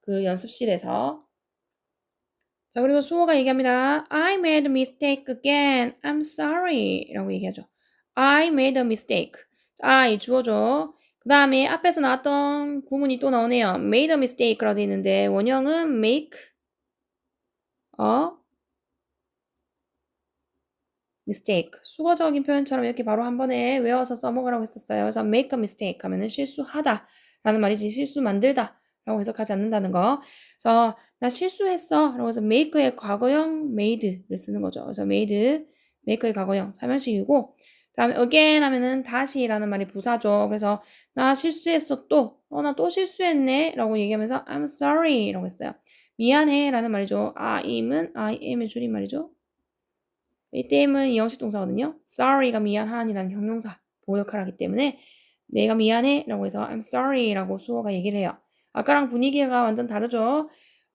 그 연습실에서. 자, 그리고 수호가 얘기합니다. I made a mistake again. I'm sorry. 라고 얘기하죠. I made a mistake. I 주어죠. 그 다음에 앞에서 나왔던 구문이 또 나오네요. made a mistake라고 되어 있는데 원형은 make a mistake. 수거적인 표현처럼 이렇게 바로 한 번에 외워서 써먹으라고 했었어요. 그래서 make a mistake 하면은 실수하다 라는 말이지 실수 만들다 라고 해석하지 않는다는 거. 그래서 나 실수했어 라고 해서 make의 과거형 made를 쓰는 거죠. 그래서 make의 과거형 삼형식이고 그 다음에 again 하면은 다시라는 말이 부사죠. 그래서 나 실수했어 또. 나 또 실수했네 라고 얘기하면서 I'm sorry 라고 했어요. 미안해 라는 말이죠. I am의 줄임말이죠. 이때임은 이형식 동사거든요. sorry가 미안한이라는 형용사 보호 역할을 하기 때문에 내가 미안해 라고 해서 I'm sorry 라고 수호가 얘기를 해요. 아까랑 분위기가 완전 다르죠.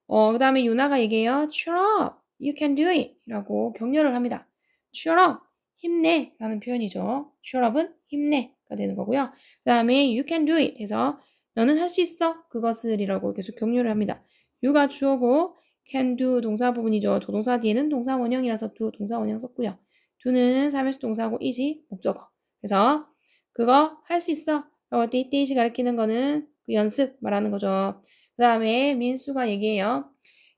그 다음에 유나가 얘기해요. cheer up, you can do it 라고 격려를 합니다. cheer up, 힘내 라는 표현이죠. cheer up은 힘내가 되는 거고요. 그 다음에 you can do it 해서 너는 할 수 있어 그것을 이라고 계속 격려를 합니다. you가 주어고 can do 동사 부분이죠. 조동사 뒤에는 동사 원형이라서 do 동사 원형 썼고요. do는 삼형식 동사고 is이 목적어. 그래서 그거 할 수 있어. 라고 할 때 이때 is이 가리키는 거는 그 연습 말하는 거죠. 그 다음에 민수가 얘기해요.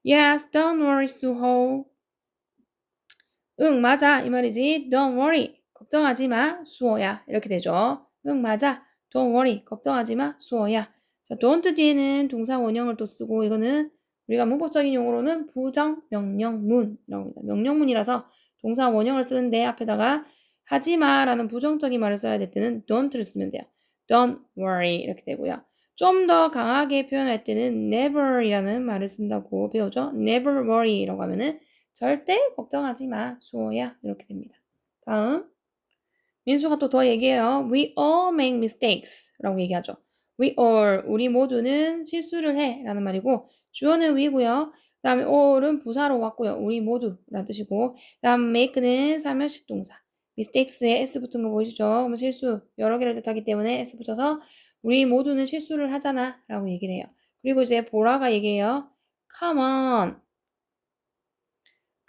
Yes, don't worry, 수호. 응, 맞아. 이 말이지. Don't worry. 걱정하지 마, 수호야. 이렇게 되죠. 응, 맞아. Don't worry. 걱정하지 마, 수호야. 자, don't 뒤에는 동사 원형을 또 쓰고 이거는 우리가 문법적인 용어로는 부정 명령문이라고 합니다. 명령문이라서 동사 원형을 쓰는데 앞에다가 하지 마라는 부정적인 말을 써야 될 때는 don't를 쓰면 돼요. Don't worry 이렇게 되고요. 좀 더 강하게 표현할 때는 never이라는 말을 쓴다고 배우죠. never worry라고 하면은 절대 걱정하지 마, 수호야. 이렇게 됩니다. 다음. 민수가 또 더 얘기해요. We all make mistakes 라고 얘기하죠. We all, 우리 모두는 실수를 해 라는 말이고 주어는 we고요. 그 다음에 all은 부사로 왔고요. 우리 모두 라는 뜻이고 그 다음 make는 삼형식 동사. mistakes에 s 붙은 거 보이시죠? 그러면 실수 여러 개를 뜻하기 때문에 s 붙여서 우리 모두는 실수를 하잖아 라고 얘기를 해요. 그리고 이제 보라가 얘기해요. Come on.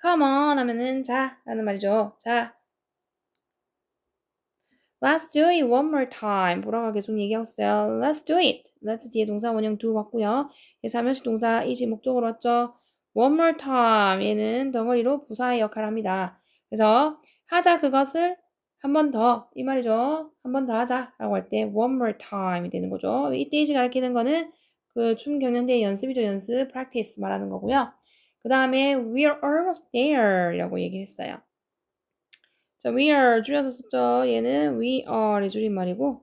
Come on 하면은 자 라는 말이죠. 자. Let's do it one more time. 보라가 계속 얘기하고 있어요. Let's do it. Let's 뒤에 동사 원형 do 왔고요. 삼형식 동사 이지 목적으로 왔죠. One more time. 얘는 덩어리로 부사의 역할을 합니다. 그래서 하자 그것을 한 번 더. 이 말이죠. 한 번 더 하자. 라고 할 때 one more time이 되는 거죠. 이때 이지 가리키는 거는 그 춤 경연대의 연습이죠. 연습, practice 말하는 거고요. 그 다음에 we're almost there 라고 얘기했어요. 자, we are 줄여서 썼죠. 얘는 we are의 줄임말이고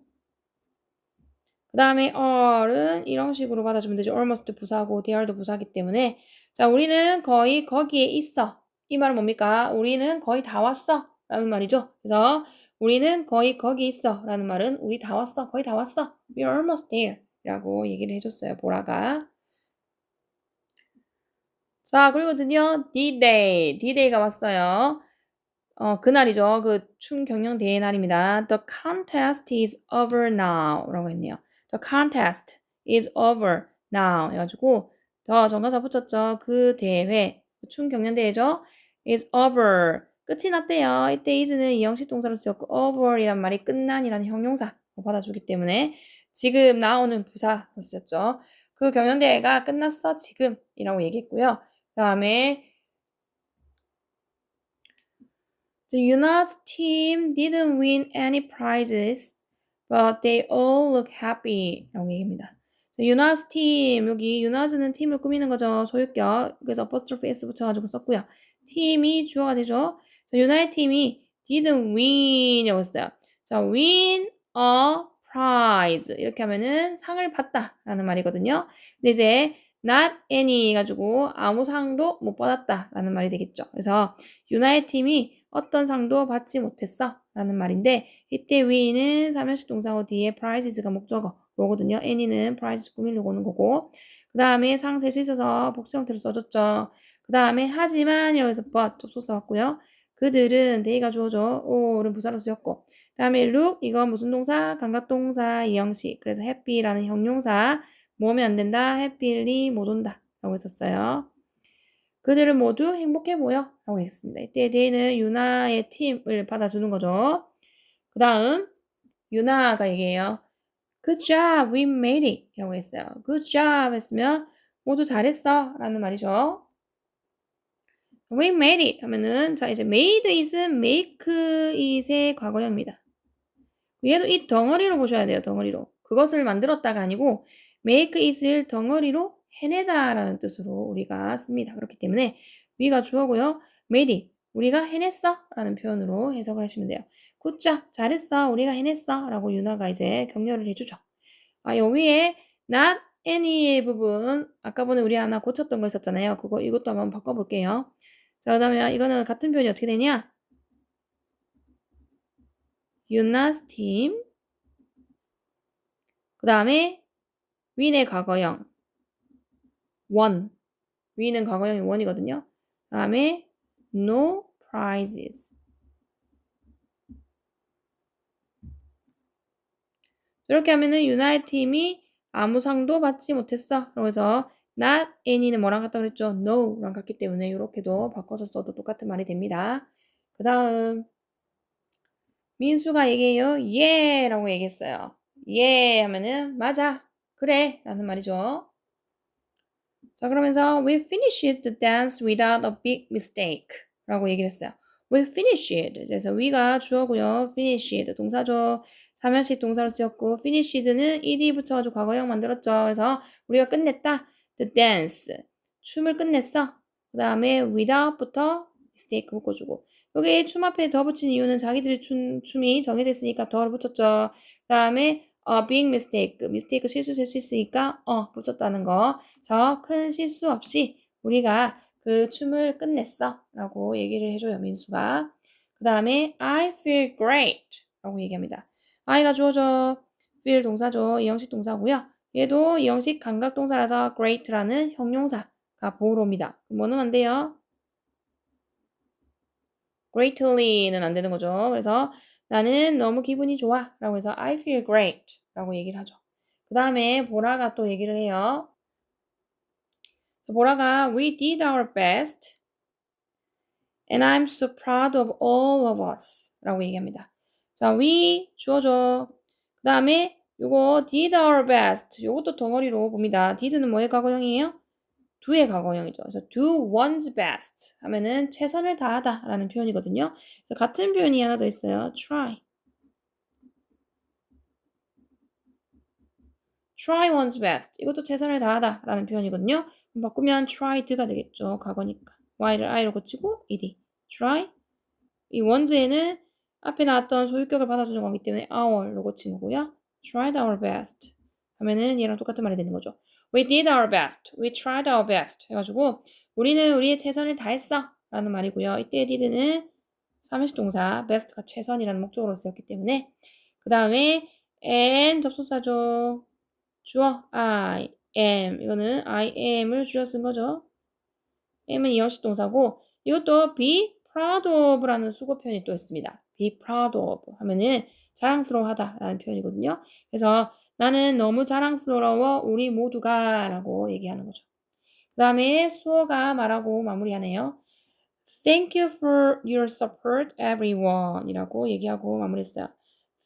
그 다음에 are은 이런 식으로 받아주면 되죠. almost 부사고 there도 부사기 때문에 자, 우리는 거의 거기에 있어. 이 말은 뭡니까? 우리는 거의 다 왔어. 라는 말이죠. 그래서 우리는 거의 거기 있어. 라는 말은 우리 다 왔어. 거의 다 왔어. We're almost there. 라고 얘기를 해줬어요. 보라가. 자, 그리고 드디어 D-Day. D-Day가 왔어요. 그날이죠. 그 춤 경연 대회 날입니다. The contest is over now 라고 했네요. The contest is over now 해가지고 더 정관사 붙였죠. 그 대회, 춤 경연 대회죠. is over. 끝이 났대요. 이때 is는 이형식 동사로 쓰였고 over이란 말이 끝난이라는 형용사 받아주기 때문에 지금 나오는 부사로 쓰였죠. 그 경연대회가 끝났어 지금이라고 얘기했고요. 그 다음에 The Yuna's team didn't win any prizes, but they all look happy 라고 얘기합니다. 유나스 팀, 여기 유나스는 팀을 꾸미는 거죠. 소유격. 그래서 apostrophe s 붙여가지고 썼고요. 팀이 주어가 되죠. 유나의 팀이 didn't win이라고 했어요. 자, win a prize 이렇게 하면은 상을 받다라는 말이거든요. 근데 이제 not any 가지고 아무 상도 못 받았다라는 말이 되겠죠. 그래서 유나의 팀이 어떤 상도 받지 못했어 라는 말인데 이때 win은 사면식 동사고 뒤에 prizes가 목적어거든요. any는 prizes 꾸미려고 오는 거고 그 다음에 상 셀 수 있어서 복수 형태로 써줬죠. 그 다음에 하지만 이라고 해서 but 접속사 왔고요. 그들은 they가 주어져 all은 부사로 쓰였고 그 다음에 look 이건 무슨 동사? 감각동사 이형식 그래서 happy라는 형용사 모으면 안 된다. happily 못 온다 라고 했었어요. 그들은 모두 행복해 보여 라고 했습니다. 이때 they는 유나의 팀을 받아주는 거죠. 그 다음 유나가 얘기해요. Good job, we made it 라고 했어요. Good job 했으면 모두 잘했어 라는 말이죠. We made it 하면은 자 이제 made it은 make it의 과거형입니다. 얘도 이 덩어리로 보셔야 돼요. 덩어리로. 그것을 만들었다가 아니고 make it을 덩어리로 해내다라는 뜻으로 우리가 씁니다. 그렇기 때문에 we가 주어고요. made it 우리가 해냈어 라는 표현으로 해석을 하시면 돼요. 굿잡 잘했어 우리가 해냈어 라고 유나가 이제 격려를 해주죠. 여기에 not any의 부분 아까 전에 우리 하나 고쳤던 거 있었잖아요. 이것도 한번 바꿔볼게요. 자, 그 다음에 이거는 같은 표현이 어떻게 되냐? 유나's team 그 다음에 win의 과거형 won win은 과거형이 won이거든요. 그 다음에 no prizes 이렇게 하면은 유나의 팀이 아무 상도 받지 못했어. 그래서 not any는 뭐랑 같다 그랬죠? no랑 같기 때문에 이렇게도 바꿔서 써도 똑같은 말이 됩니다. 그 다음 민수가 얘기해요. 예! 라고 얘기했어요. 예! 하면은 맞아. 그래! 라는 말이죠. 자 그러면서 we finished the dance without a big mistake 라고 얘기를 했어요. we finished 그래서 we가 주어고요. finished 동사죠. 사면식 동사로 쓰였고 finished는 ed 붙여가지고 과거형 만들었죠. 그래서 우리가 끝냈다. the dance 춤을 끝냈어. 그 다음에 without부터 mistake 묶어주고 여기 춤 앞에 더 붙인 이유는 자기들이 춤이 정해져 있으니까 더를 붙였죠. 그 다음에 big mistake, mistake 실수 셀 수 있으니까 붙였다는 거. 큰 실수 없이 우리가 그 춤을 끝냈어 라고 얘기를 해줘요 민수가. 그 다음에 I feel great 라고 얘기합니다. I가 주어져 feel 동사죠. 이형식 동사고요. 얘도 이형식 감각동사라서 great라는 형용사가 보호로 옵니다. 뭐 넣으면 안 돼요? greatly는 안 되는 거죠. 그래서 나는 너무 기분이 좋아 라고 해서 I feel great 라고 얘기를 하죠. 그 다음에 보라가 또 얘기를 해요. 보라가 We did our best and I'm so proud of all of us 라고 얘기합니다. 자, we 주어져. 그 다음에 요거 did our best 요것도 덩어리로 봅니다. did는 뭐의 과거형이에요? do의 과거형이죠. 그래서 do one's best 하면은 최선을 다하다 라는 표현이거든요. 그래서 같은 표현이 하나 더 있어요. try one's best 이것도 최선을 다하다 라는 표현이거든요. 바꾸면 tried가 되겠죠. 과거니까. y를 i로 고치고 ed. try 이 one's에는 앞에 나왔던 소유격을 받아주는 거기 때문에 our로 고친 거고요. tried our best 하면은 얘랑 똑같은 말이 되는 거죠. We did our best. We tried our best 해가지고 우리는 우리의 최선을 다했어 라는 말이고요. 이때 did는 사면식 동사 best가 최선이라는 목적으로 쓰였기 때문에 그 다음에 and 접속사죠. 주어 I am 이거는 I am을 주어 쓴 거죠. am은 이형식 동사고 이것도 be proud of라는 수거 표현이 또 있습니다. be proud of 하면은 자랑스러워하다 라는 표현이거든요. 그래서 나는 너무 자랑스러워 우리 모두가 라고 얘기하는 거죠. 그 다음에 수어가 말하고 마무리하네요. Thank you for your support everyone 이라고 얘기하고 마무리했어요.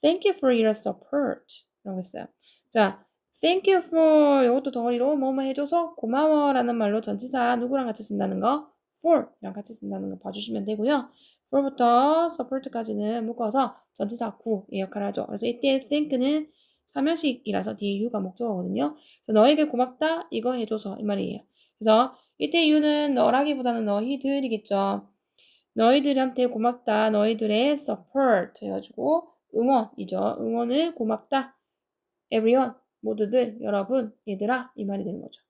Thank you for your support 라고 했어요. 자, Thank you for 이것도 덩어리로 뭐뭐 해줘서 고마워라는 말로 전치사 누구랑 같이 쓴다는 거 for랑 같이 쓴다는 거 봐주시면 되고요. for부터 support까지는 묶어서 전치사 구의 역할을 하죠. 그래서 이때 think는 삼형식이라서 뒤에 you가 목적어거든요. 그래서 너에게 고맙다 이거 해줘서 이 말이에요. 그래서 이때 you는 너라기보다는 너희들이겠죠. 너희들한테 고맙다. 너희들의 support 해가지고 응원이죠. 응원을 고맙다. everyone 모두들 여러분 얘들아 이 말이 되는 거죠.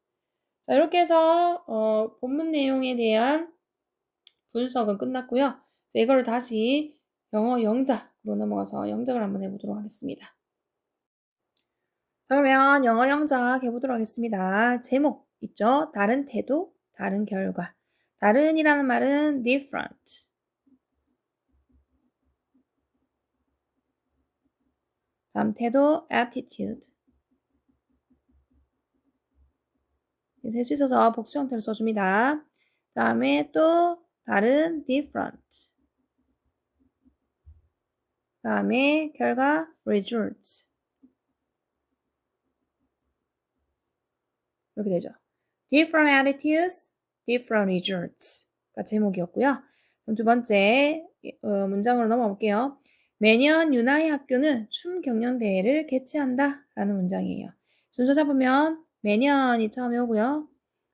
자 이렇게 해서 본문 내용에 대한 분석은 끝났고요. 자, 이거를 다시 영어 영작으로 넘어가서 영작을 한번 해보도록 하겠습니다. 자, 그러면 영어 영작 해보도록 하겠습니다. 제목 있죠? 다른 태도, 다른 결과. 다른이라는 말은 different. 다음 태도 attitude. 셀 수 있어서 복수 형태로 써줍니다. 다음에 또 다른 different. 다음에 결과 results. 이렇게 되죠. different attitudes, different results가 제목이었고요. 그럼 두 번째 문장으로 넘어가 볼게요. 매년 유나의 학교는 춤 경연 대회를 개최한다 라는 문장이에요. 순서 잡으면 매년이 처음에 오고요.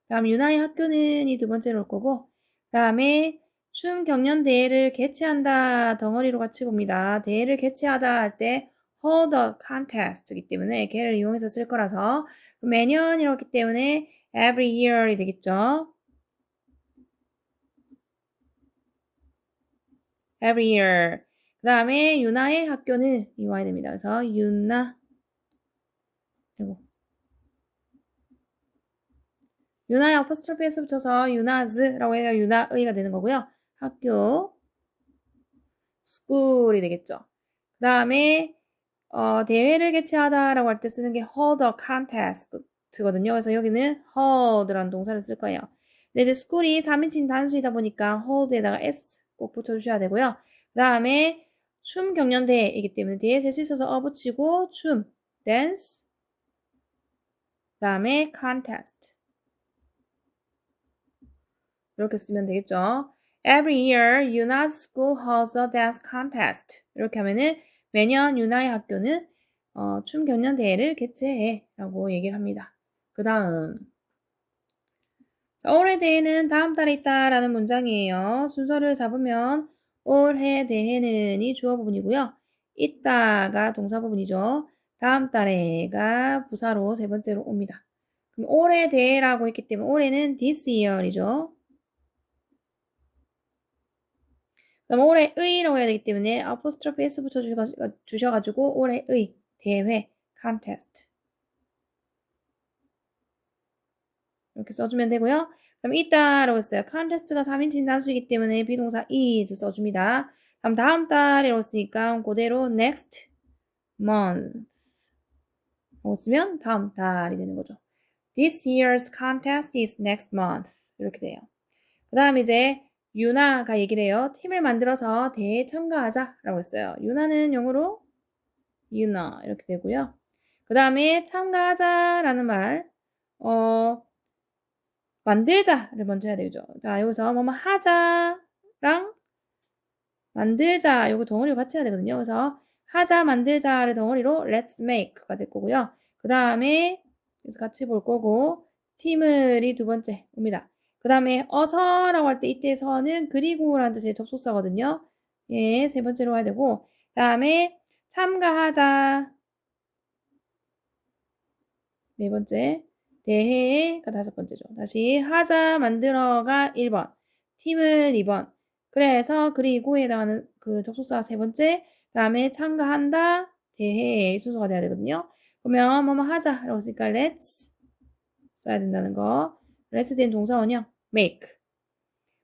다음 유나의 학교는 이 두 번째로 올 거고 다음에 춤 경연 대회를 개최한다 덩어리로 같이 봅니다. 대회를 개최하다 할 때 hold a contest이기 때문에 걔를 이용해서 쓸 거라서 매년이었기 때문에 every year이 되겠죠. every year. 그 다음에 유나의 학교는 이 와야 됩니다. 그래서 유나 이거 유나의 apostrophe s 붙여서 유나즈라고 해야 유나의가 되는 거고요. 학교 school이 되겠죠. 그 다음에 대회를 개최하다라고 할 때 쓰는 게 hold a contest거든요. 그래서 여기는 hold라는 동사를 쓸 거예요. 근데 이제 school이 3인칭 단수이다 보니까 hold에다가 s 꼭 붙여주셔야 되고요. 그 다음에 춤 경연대회이기 때문에 대에 셀 수 있어서 붙이고 춤, dance, 그 다음에 contest 이렇게 쓰면 되겠죠. Every year, Yuna's school holds a dance contest. 이렇게 하면은 매년 유나의 학교는 춤 경연 대회를 개최해 라고 얘기를 합니다. 그 다음 올해 대회는 다음 달에 있다라는 문장이에요. 순서를 잡으면 올해 대회는이 주어 부분이고요. 있다가 동사 부분이죠. 다음 달에가 부사로 세 번째로 옵니다. 그럼 올해 대회라고 했기 때문에 올해는 this year이죠. 그럼 올해의라고 해야 되기 때문에 apostrophe s 붙여주셔가지고 올해의 대회 contest 이렇게 써주면 되고요. 그럼 있다라고 했어요. contest가 3인칭 단수이기 때문에 비동사 is 써줍니다. 다음 달이라고 했으니까 그대로 next month 하고 쓰면 다음 달이 되는 거죠. This year's contest is next month 이렇게 돼요. 그 다음 이제 유나가 얘기를 해요. 팀을 만들어서 대회에 참가하자라고 했어요. 유나는 영어로 유나 이렇게 되고요. 그 다음에 참가하자라는 말 만들자를 먼저 해야 되죠. 자 여기서 뭐뭐 하자랑 만들자 요거 덩어리로 같이 해야 되거든요. 그래서 하자 만들자를 덩어리로 let's make가 될 거고요. 그 다음에 그래서 같이 볼 거고 팀을이 두 번째 옵니다. 그 다음에 어서라고 할 때 이때서는 그리고라는 뜻의 접속사거든요. 예, 세 번째로 와야 되고 그 다음에 참가하자 네 번째 대회가 다섯 번째죠. 다시 하자 만들어가 1번 팀을 2번 그래서 그리고에 해당하는 그 접속사 세 번째 그 다음에 참가한다 대회의 순서가 돼야 되거든요. 그러면 뭐뭐 하자라고 했으니까 let's 써야 된다는 거. let's 된 동사원이요. make.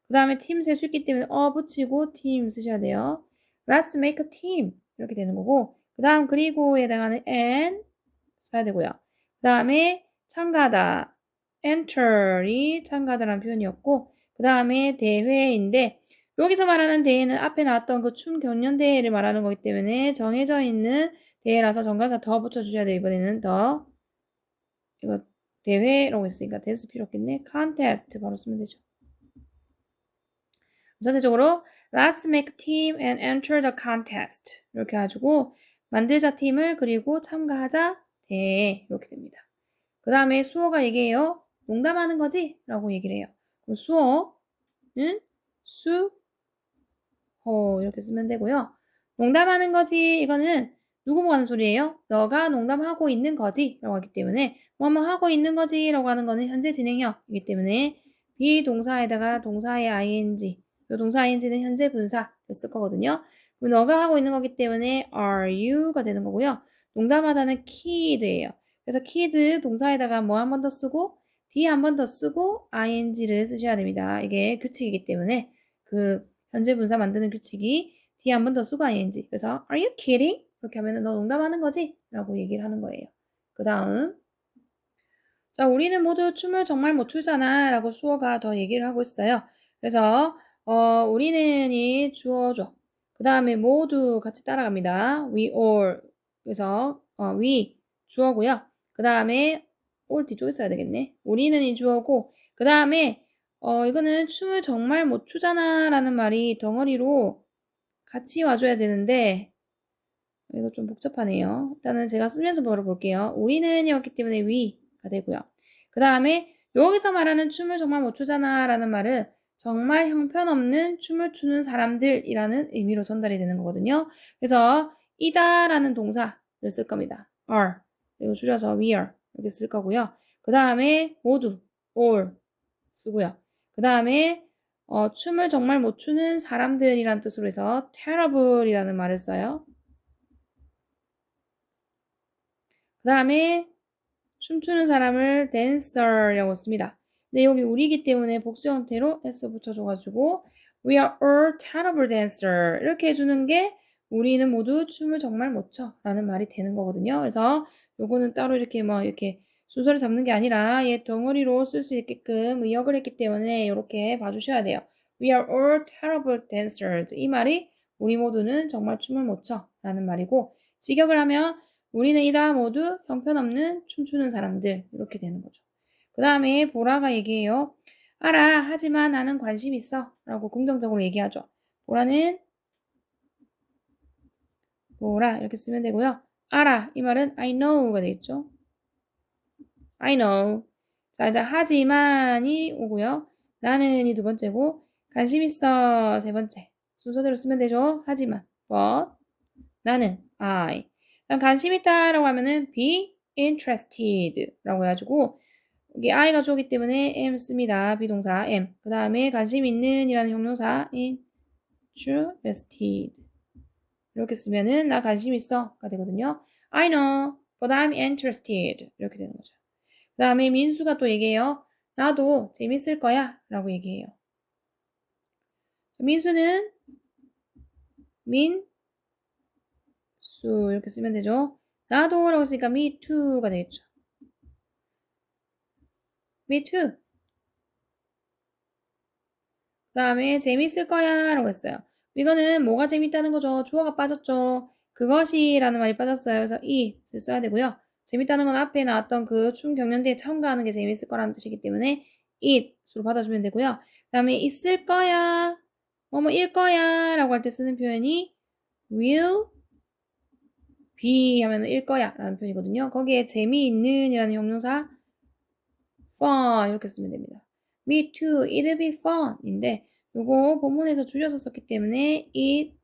그 다음에 팀 셀 수 있기 때문에 붙이고 팀 쓰셔야 돼요. let's make a team 이렇게 되는 거고 그 다음 그리고에 해당하는 and 써야 되고요. 그 다음에 참가하다 enter이 참가하다라는 표현이었고 그 다음에 대회인데 여기서 말하는 대회는 앞에 나왔던 그 춤 경연 대회를 말하는 거기 때문에 정해져 있는 대회라서 정관사 더 붙여주셔야 돼요. 이번에는 더 이거 대회라고 했으니까 dance 필요 없겠네. contest 바로 쓰면 되죠. 전체적으로 let's make a team and enter the contest 이렇게 해가지고 만들자 팀을 그리고 참가하자 대회 이렇게 됩니다. 그 다음에 수어가 얘기해요. 농담하는 거지? 라고 얘기를 해요. 그럼 수어는 수호 이렇게 쓰면 되고요. 농담하는 거지 이거는 누구 보고 하는 소리예요? 너가 농담하고 있는 거지 라고 하기 때문에 뭐뭐 하고 있는 거지 라고 하는 거는 현재 진행형이기 때문에 비동사에다가 동사의 ing 이 동사 ing는 현재 분사를 쓸 거거든요. 그럼 너가 하고 있는 거기 때문에 are you가 되는 거고요. 농담하다는 kid예요. 그래서 kid 동사에다가 뭐 한 번 더 쓰고 d 한 번 더 쓰고 ing를 쓰셔야 됩니다. 이게 규칙이기 때문에 그 현재 분사 만드는 규칙이 d 한 번 더 쓰고 ing. 그래서 are you kidding? 이렇게 하면 너 농담하는 거지? 라고 얘기를 하는 거예요. 그 다음 자 우리는 모두 춤을 정말 못 추잖아 라고 수어가 더 얘기를 하고 있어요. 그래서 우리는이 주어죠. 그 다음에 모두 같이 따라갑니다. We all 그래서 we 주어고요. 그 다음에 all 뒤쪽에 써야 되겠네. 우리는이 주어고 그 다음에 이거는 춤을 정말 못 추잖아 라는 말이 덩어리로 같이 와줘야 되는데 이거 좀 복잡하네요. 일단은 제가 쓰면서 볼게요. 우리는이었기 때문에 we가 되고요. 그 다음에 여기서 말하는 춤을 정말 못 추잖아 라는 말은 정말 형편없는 춤을 추는 사람들이라는 의미로 전달이 되는 거거든요. 그래서 이다 라는 동사를 쓸 겁니다. are 그리고 줄여서 we are 이렇게 쓸 거고요. 그 다음에 모두 all 쓰고요. 그 다음에 춤을 정말 못 추는 사람들이라는 뜻으로 해서 terrible이라는 말을 써요. 그 다음에 춤추는 사람을 dancer이라고 씁니다. 근데 여기 우리이기 때문에 복수 형태로 s 붙여줘가지고 we are all terrible dancer 이렇게 해주는 게 우리는 모두 춤을 정말 못 춰 라는 말이 되는 거거든요. 그래서 요거는 따로 이렇게 이렇게 순서를 잡는 게 아니라 얘 덩어리로 쓸 수 있게끔 의역을 했기 때문에 이렇게 봐주셔야 돼요. We are all terrible dancers 이 말이 우리 모두는 정말 춤을 못 춰 라는 말이고 직역을 하면 우리는 이다 모두 형편없는 춤추는 사람들 이렇게 되는 거죠. 그 다음에 보라가 얘기해요. 알아 하지만 나는 관심 있어 라고 긍정적으로 얘기하죠. 보라는 보라 이렇게 쓰면 되고요. 알아 이 말은 I know가 되겠죠. I know 자 이제 하지만이 오고요. 나는이 두 번째고 관심 있어 세 번째 순서대로 쓰면 되죠. 하지만 but 나는 I 관심 있다라고 하면은 be interested라고 해가지고 여기 I가 주어기 때문에 am 씁니다. 비동사 am. 그 다음에 관심 있는이라는 형용사 interested 이렇게 쓰면은 나 관심 있어가 되거든요. I know, but I'm interested 이렇게 되는 거죠. 그 다음에 민수가 또 얘기해요. 나도 재밌을 거야 라고 얘기해요. 민수는 민수 이렇게 쓰면 되죠. 나도 라고 했으니까 me too가 되겠죠. me too. 그 다음에 재밌을 거야 라고 했어요. 이거는 뭐가 재밌다는 거죠. 주어가 빠졌죠. 그것이 라는 말이 빠졌어요. 그래서 it을 써야 되고요. 재밌다는 건 앞에 나왔던 그 춤 경연대에 참가하는 게 재밌을 거라는 뜻이기 때문에 it으로 받아주면 되고요. 그 다음에 있을 거야 뭐뭐일 거야 라고 할 때 쓰는 표현이 will be 하면 일 거야 라는 표현이거든요. 거기에 재미있는 이라는 형용사 fun 이렇게 쓰면 됩니다. Me too, it'll be fun 인데 요거 본문에서 줄여서 썼기 때문에 it,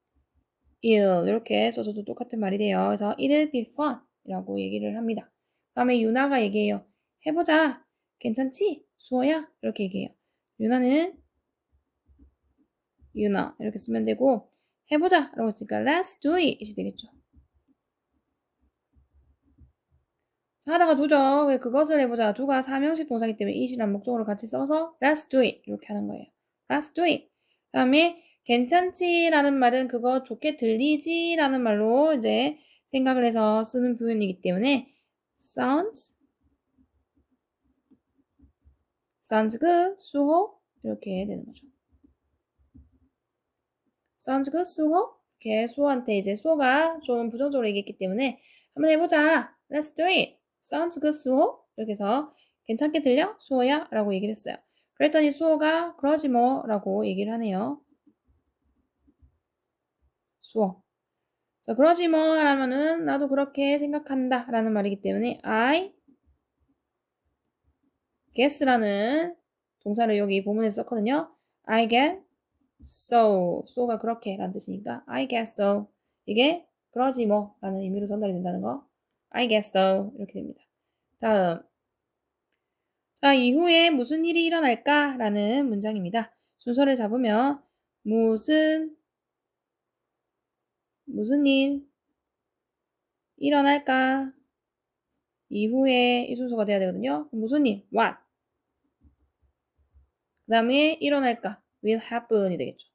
will 이렇게 써줘도 똑같은 말이 돼요. 그래서 it'll be fun 이라고 얘기를 합니다. 그 다음에 유나가 얘기해요. 해보자. 괜찮지? 수호야? 이렇게 얘기해요. 유나는 유나 이렇게 쓰면 되고 해보자 라고 했으니까 let's do it 이 되겠죠. 하다가 두죠. 왜 그것을 해보자. 두가 사명식 동사이기 때문에 it이란 목적어를 같이 써서 let's do it 이렇게 하는 거예요. Let's do it. 그 다음에 괜찮지라는 말은 그거 좋게 들리지라는 말로 이제 생각을 해서 쓰는 표현이기 때문에 sounds good, 수호 이렇게 되는 거죠. sounds good, 수호 이렇게 수호한테 이제 수호가 좀 부정적으로 얘기했기 때문에 한번 해보자. Let's do it. sounds good, 수호 이렇게 해서 괜찮게 들려? 수호야? 라고 얘기를 했어요. 그랬더니 수호가 그러지 뭐 라고 얘기를 하네요. 수호. 자, 그러지 뭐 라면은 나도 그렇게 생각한다 라는 말이기 때문에 I guess라는 동사를 여기 본문에서 썼거든요. I get so가 그렇게 라는 뜻이니까 I guess so. 이게 그러지 뭐 라는 의미로 전달이 된다는 거. I guess so. 이렇게 됩니다. 다음. 자, 이후에 무슨 일이 일어날까? 라는 문장입니다. 순서를 잡으면 무슨 일 일어날까? 이후에 이 순서가 돼야 되거든요. 무슨 일? What? 그 다음에 일어날까? Will happen이 되겠죠.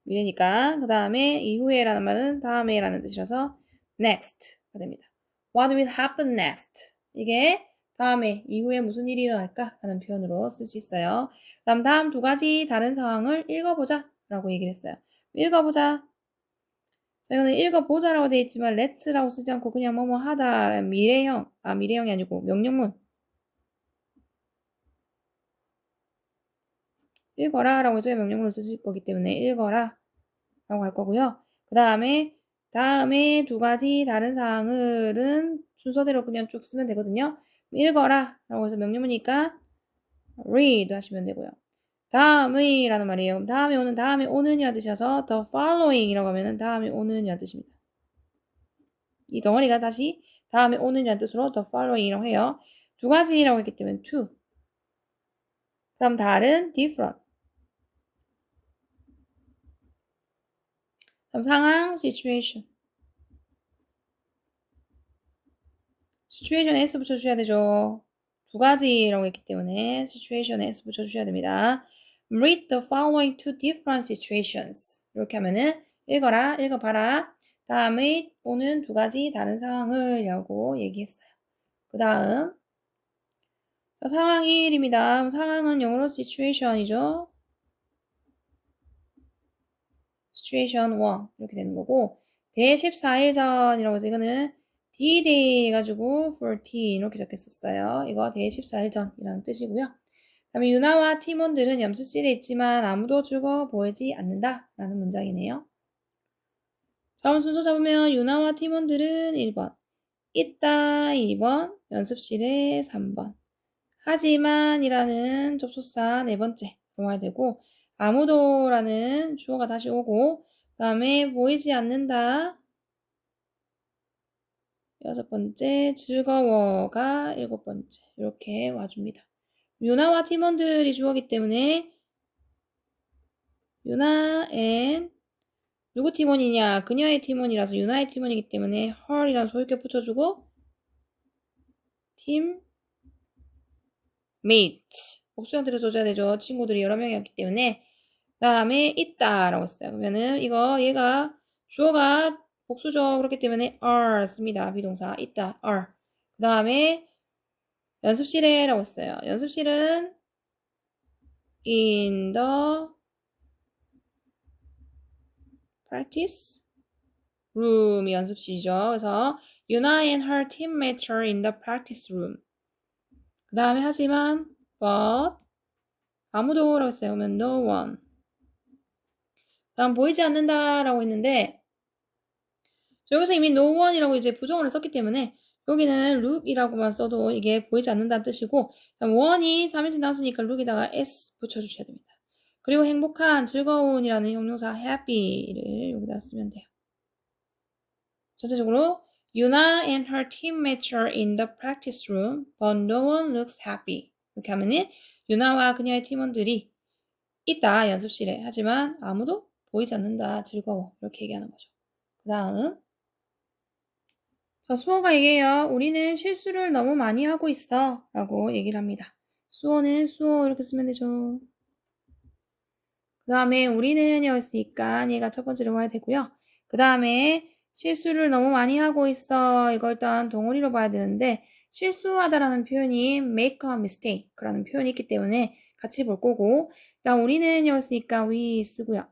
미래니까 그 다음에 이후에라는 말은 다음에라는 뜻이라서 next가 됩니다. What will happen next? 이게 다음에 이후에 무슨 일이 일어날까? 라는 표현으로 쓸 수 있어요. 다음 두 가지 다른 상황을 읽어보자 라고 얘기를 했어요. 읽어보자. 자, 이거는 읽어보자라고 되어 있지만 let's라고 쓰지 않고 그냥 뭐뭐 하다 미래형이 아니고 명령문. 읽어라 라고 해서 명령문을 쓰실 거기 때문에 읽어라 라고 할 거고요. 그 다음에 두 가지 다른 사항을은 순서대로 그냥 쭉 쓰면 되거든요. 읽어라 라고 해서 명령문이니까 read 하시면 되고요. 다음의 라는 말이에요. 그럼 다음에 오는 이라는 뜻이라서 the following 이라고 하면은 다음에 오는 이라는 뜻입니다. 이 덩어리가 다시 다음에 오는 이라는 뜻으로 the following 이라고 해요. 두 가지라고 했기 때문에 two. 다음 다른 different. 다음 상황 situation. situation에 s 붙여주셔야 되죠. 두 가지라고 했기 때문에 situation에 s 붙여주셔야 됩니다. Read the following two different situations. 이렇게 하면은 읽어봐라. 다음에 오는 두 가지 다른 상황을 라고 얘기했어요. 그 다음 상황 1입니다. 상황은 영어로 situation이죠. situation 1 이렇게 되는 거고 대14일 전이라고 해서 이거는 D-Day 해가지고 14 이렇게 적혔었어요. 이거 대14일 전이라는 뜻이고요. 그 다음에 유나와 팀원들은 연습실에 있지만 아무도 즐거워 보이지 않는다 라는 문장이네요. 다음 순서 잡으면 유나와 팀원들은 1번 있다 2번 연습실에 3번 하지만 이라는 접속사 네 번째 들어와야 되고 아무도라는 주어가 다시 오고 그 다음에 보이지 않는다 여섯 번째 즐거워가 일곱 번째 이렇게 와줍니다. 유나와 팀원들이 주어기 때문에 유나 앤 누구 팀원이냐 그녀의 팀원이라서 유나의 팀원이기 때문에 her이라는 소유격 붙여주고 팀 mates 복수형태로 써줘야 되죠. 친구들이 여러 명이었기 때문에 그 다음에 있다라고 했어요. 그러면은 이거 얘가 주어가 복수죠. 그렇기 때문에 are 씁니다. 비동사 있다 are. 그 다음에 연습실에 라고 했어요. 연습실은 in the practice room이 연습실이죠. 그래서 Yuna and her teammates are in the practice room. 그 다음에 하지만 but 아무도 라고 했어요. 그러면 no one. 다음 보이지 않는다 라고 했는데 여기서 이미 no one이라고 이제 부정어를 썼기 때문에 여기는 look이라고만 써도 이게 보이지 않는다는 뜻이고 one이 3인칭 나왔으니까 look에다가 s 붙여주셔야 됩니다. 그리고 행복한, 즐거운이라는 형용사 happy를 여기다 쓰면 돼요. 전체적으로 Yuna and her teammates are in the practice room, but no one looks happy. 이렇게 하면은 유나와 그녀의 팀원들이 있다 연습실에 하지만 아무도 보이지 않는다 즐거워 이렇게 얘기하는 거죠. 그 다음 자, 수호가 얘기해요. 우리는 실수를 너무 많이 하고 있어 라고 얘기를 합니다. 수호는 수호 이렇게 쓰면 되죠. 그 다음에 우리는 여기있으니까 얘가 첫 번째로 와야 되고요. 그 다음에 실수를 너무 많이 하고 있어. 이걸 일단 동어리로 봐야 되는데 실수하다라는 표현이 make a mistake 라는 표현이 있기 때문에 같이 볼 거고 일단 우리는 여기있으니까 we 쓰고요.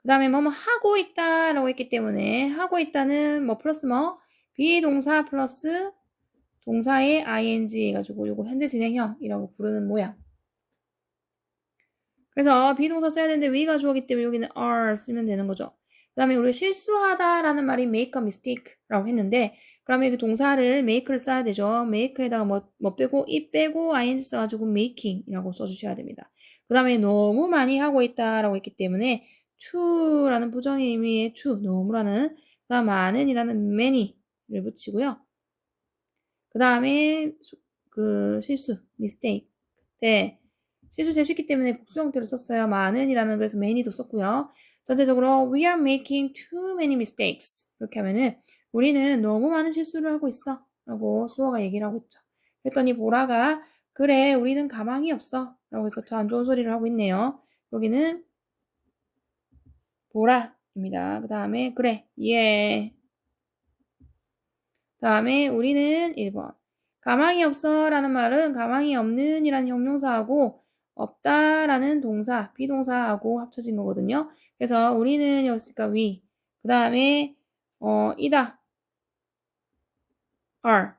그 다음에 뭐뭐 하고 있다 라고 했기 때문에 하고 있다는 뭐 플러스 뭐 비동사 플러스 동사의 ing 해가지고 요거 현재 진행형이라고 부르는 모양. 그래서 비동사 써야 되는데 we가 주어기 때문에 여기는 are 쓰면 되는 거죠. 그 다음에 우리가 실수하다라는 말이 make a mistake라고 했는데 그러면 여기 동사를 make를 써야 되죠. make에다가 뭐 빼고 it 빼고 ing 써가지고 making이라고 써주셔야 됩니다. 그 다음에 너무 많이 하고 있다라고 했기 때문에 to라는 부정의 의미의 to, 너무라는 그 다음 많은이라는 many를 붙이고요. 그 다음에 그 실수, mistake. 네. 실수 재수있기 때문에 복수 형태로 썼어요. 많은이라는 그래서 many도 썼고요. 전체적으로 we are making too many mistakes. 이렇게 하면은 우리는 너무 많은 실수를 하고 있어. 라고 수어가 얘기를 하고 있죠. 그랬더니 보라가 그래 우리는 가망이 없어. 라고 해서 더 안 좋은 소리를 하고 있네요. 여기는 보라입니다. 그 다음에 그래 예. 다음에 우리는 1번. 가망이 없어 라는 말은 가망이 없는 이라는 형용사하고 없다라는 동사, 비동사하고 합쳐진 거거든요. 그래서 우리는 였으니까 we. 그 다음에 이다. are.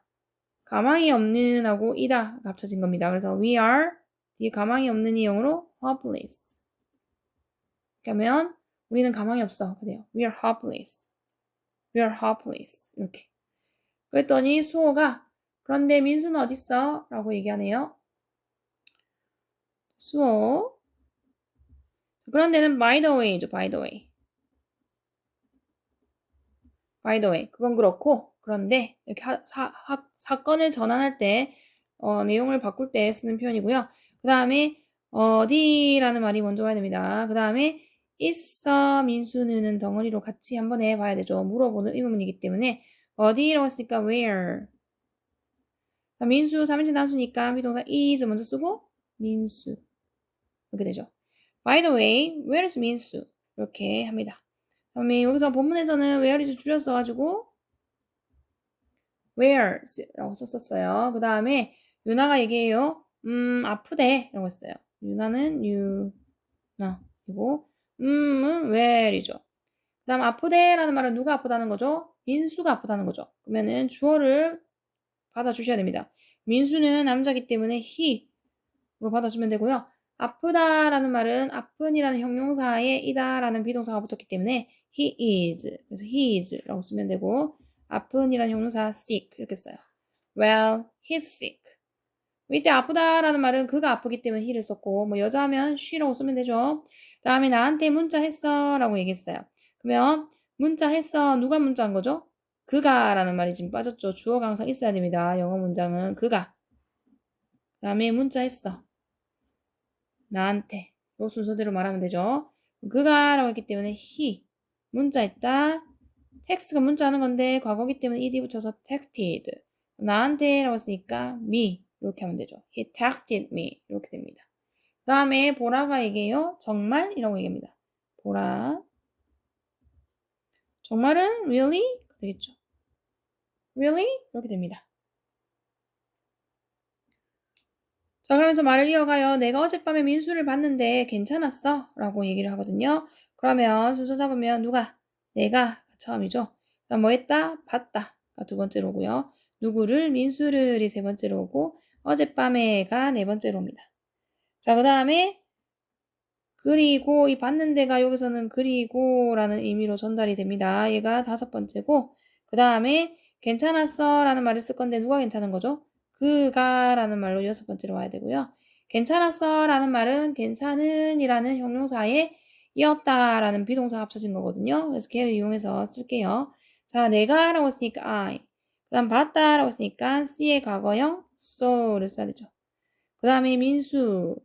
가망이 없는 하고 이다 합쳐진 겁니다. 그래서 we are 뒤에 가망이 없는 이 영어로 hopeless. 그러면 우리는 가망이 없어. 그래요. We are hopeless. We are hopeless. 이렇게. 그랬더니 수호가 그런데 민수는 어딨어? 라고 얘기하네요. 수호. 그런데는 by the way죠. by the way. by the way. 그건 그렇고 그런데 이렇게 사건을 전환할 때 내용을 바꿀 때 쓰는 표현이고요. 그 다음에 어디라는 말이 먼저 와야 됩니다. 그 다음에 있어 민수는 덩어리로 같이 한번 해봐야 되죠. 물어보는 의문문이기 때문에 어디라고 했으니까 where. 민수 3인칭 단수니까 비동사 is 먼저 쓰고 민수 이렇게 되죠. By the way, where is 민수? 이렇게 합니다. 그다음에 여기서 본문에서는 where is 줄였어가지고 where's라고 썼었어요. 그 다음에 유나가 얘기해요. 아프대 라고 했어요. 유나는 유나이고 은 where이죠. 그 다음 아프대라는 말은 누가 아프다는 거죠? 민수가 아프다는 거죠. 그러면은 주어를 받아주셔야 됩니다. 민수는 남자기 때문에 he로 받아주면 되고요. 아프다라는 말은 아픈이라는 형용사에 이다라는 비동사가 붙었기 때문에 he is. 그래서 he is라고 쓰면 되고 아픈이라는 형용사 sick 이렇게 써요. Well, he's sick. 이때 아프다라는 말은 그가 아프기 때문에 he를 썼고 뭐 여자면 she라고 쓰면 되죠. 다음에 나한테 문자 했어 라고 얘기했어요. 그러면 문자 했어 누가 문자한 거죠? 그가 라는 말이 지금 빠졌죠. 주어가 항상 있어야 됩니다. 영어 문장은 그가. 그 다음에 문자 했어. 나한테. 요 순서대로 말하면 되죠. 그가 라고 했기 때문에 he. 문자 했다. 텍스트가 문자하는 건데 과거기 때문에 ed 붙여서 texted. 나한테 라고 했으니까 me. 이렇게 하면 되죠. He texted me. 이렇게 됩니다. 그 다음에 보라가 얘기해요. 정말? 이라고 얘기합니다. 보라. 정말은 really? 되겠죠. really? 이렇게 됩니다. 자, 그러면서 말을 이어가요. 내가 어젯밤에 민수를 봤는데 괜찮았어? 라고 얘기를 하거든요. 그러면 순서 잡으면 누가? 내가 처음이죠. 그다음 뭐 했다? 봤다가 두 번째로 오고요. 누구를? 민수를이 세 번째로 오고 어젯밤에가 네 번째로 옵니다. 자, 그 다음에 그리고 이 봤는데가 여기서는 그리고라는 의미로 전달이 됩니다. 얘가 다섯 번째고 그 다음에 괜찮았어 라는 말을 쓸 건데 누가 괜찮은 거죠? 그가 라는 말로 여섯 번째로 와야 되고요. 괜찮았어 라는 말은 괜찮은 이라는 형용사에 이었다 라는 비동사가 합쳐진 거거든요. 그래서 걔를 이용해서 쓸게요. 자, 내가 라고 했으니까 I. 그 다음 봤다 라고 했으니까 C의 과거형 so를 써야 되죠. 그 다음에 민수.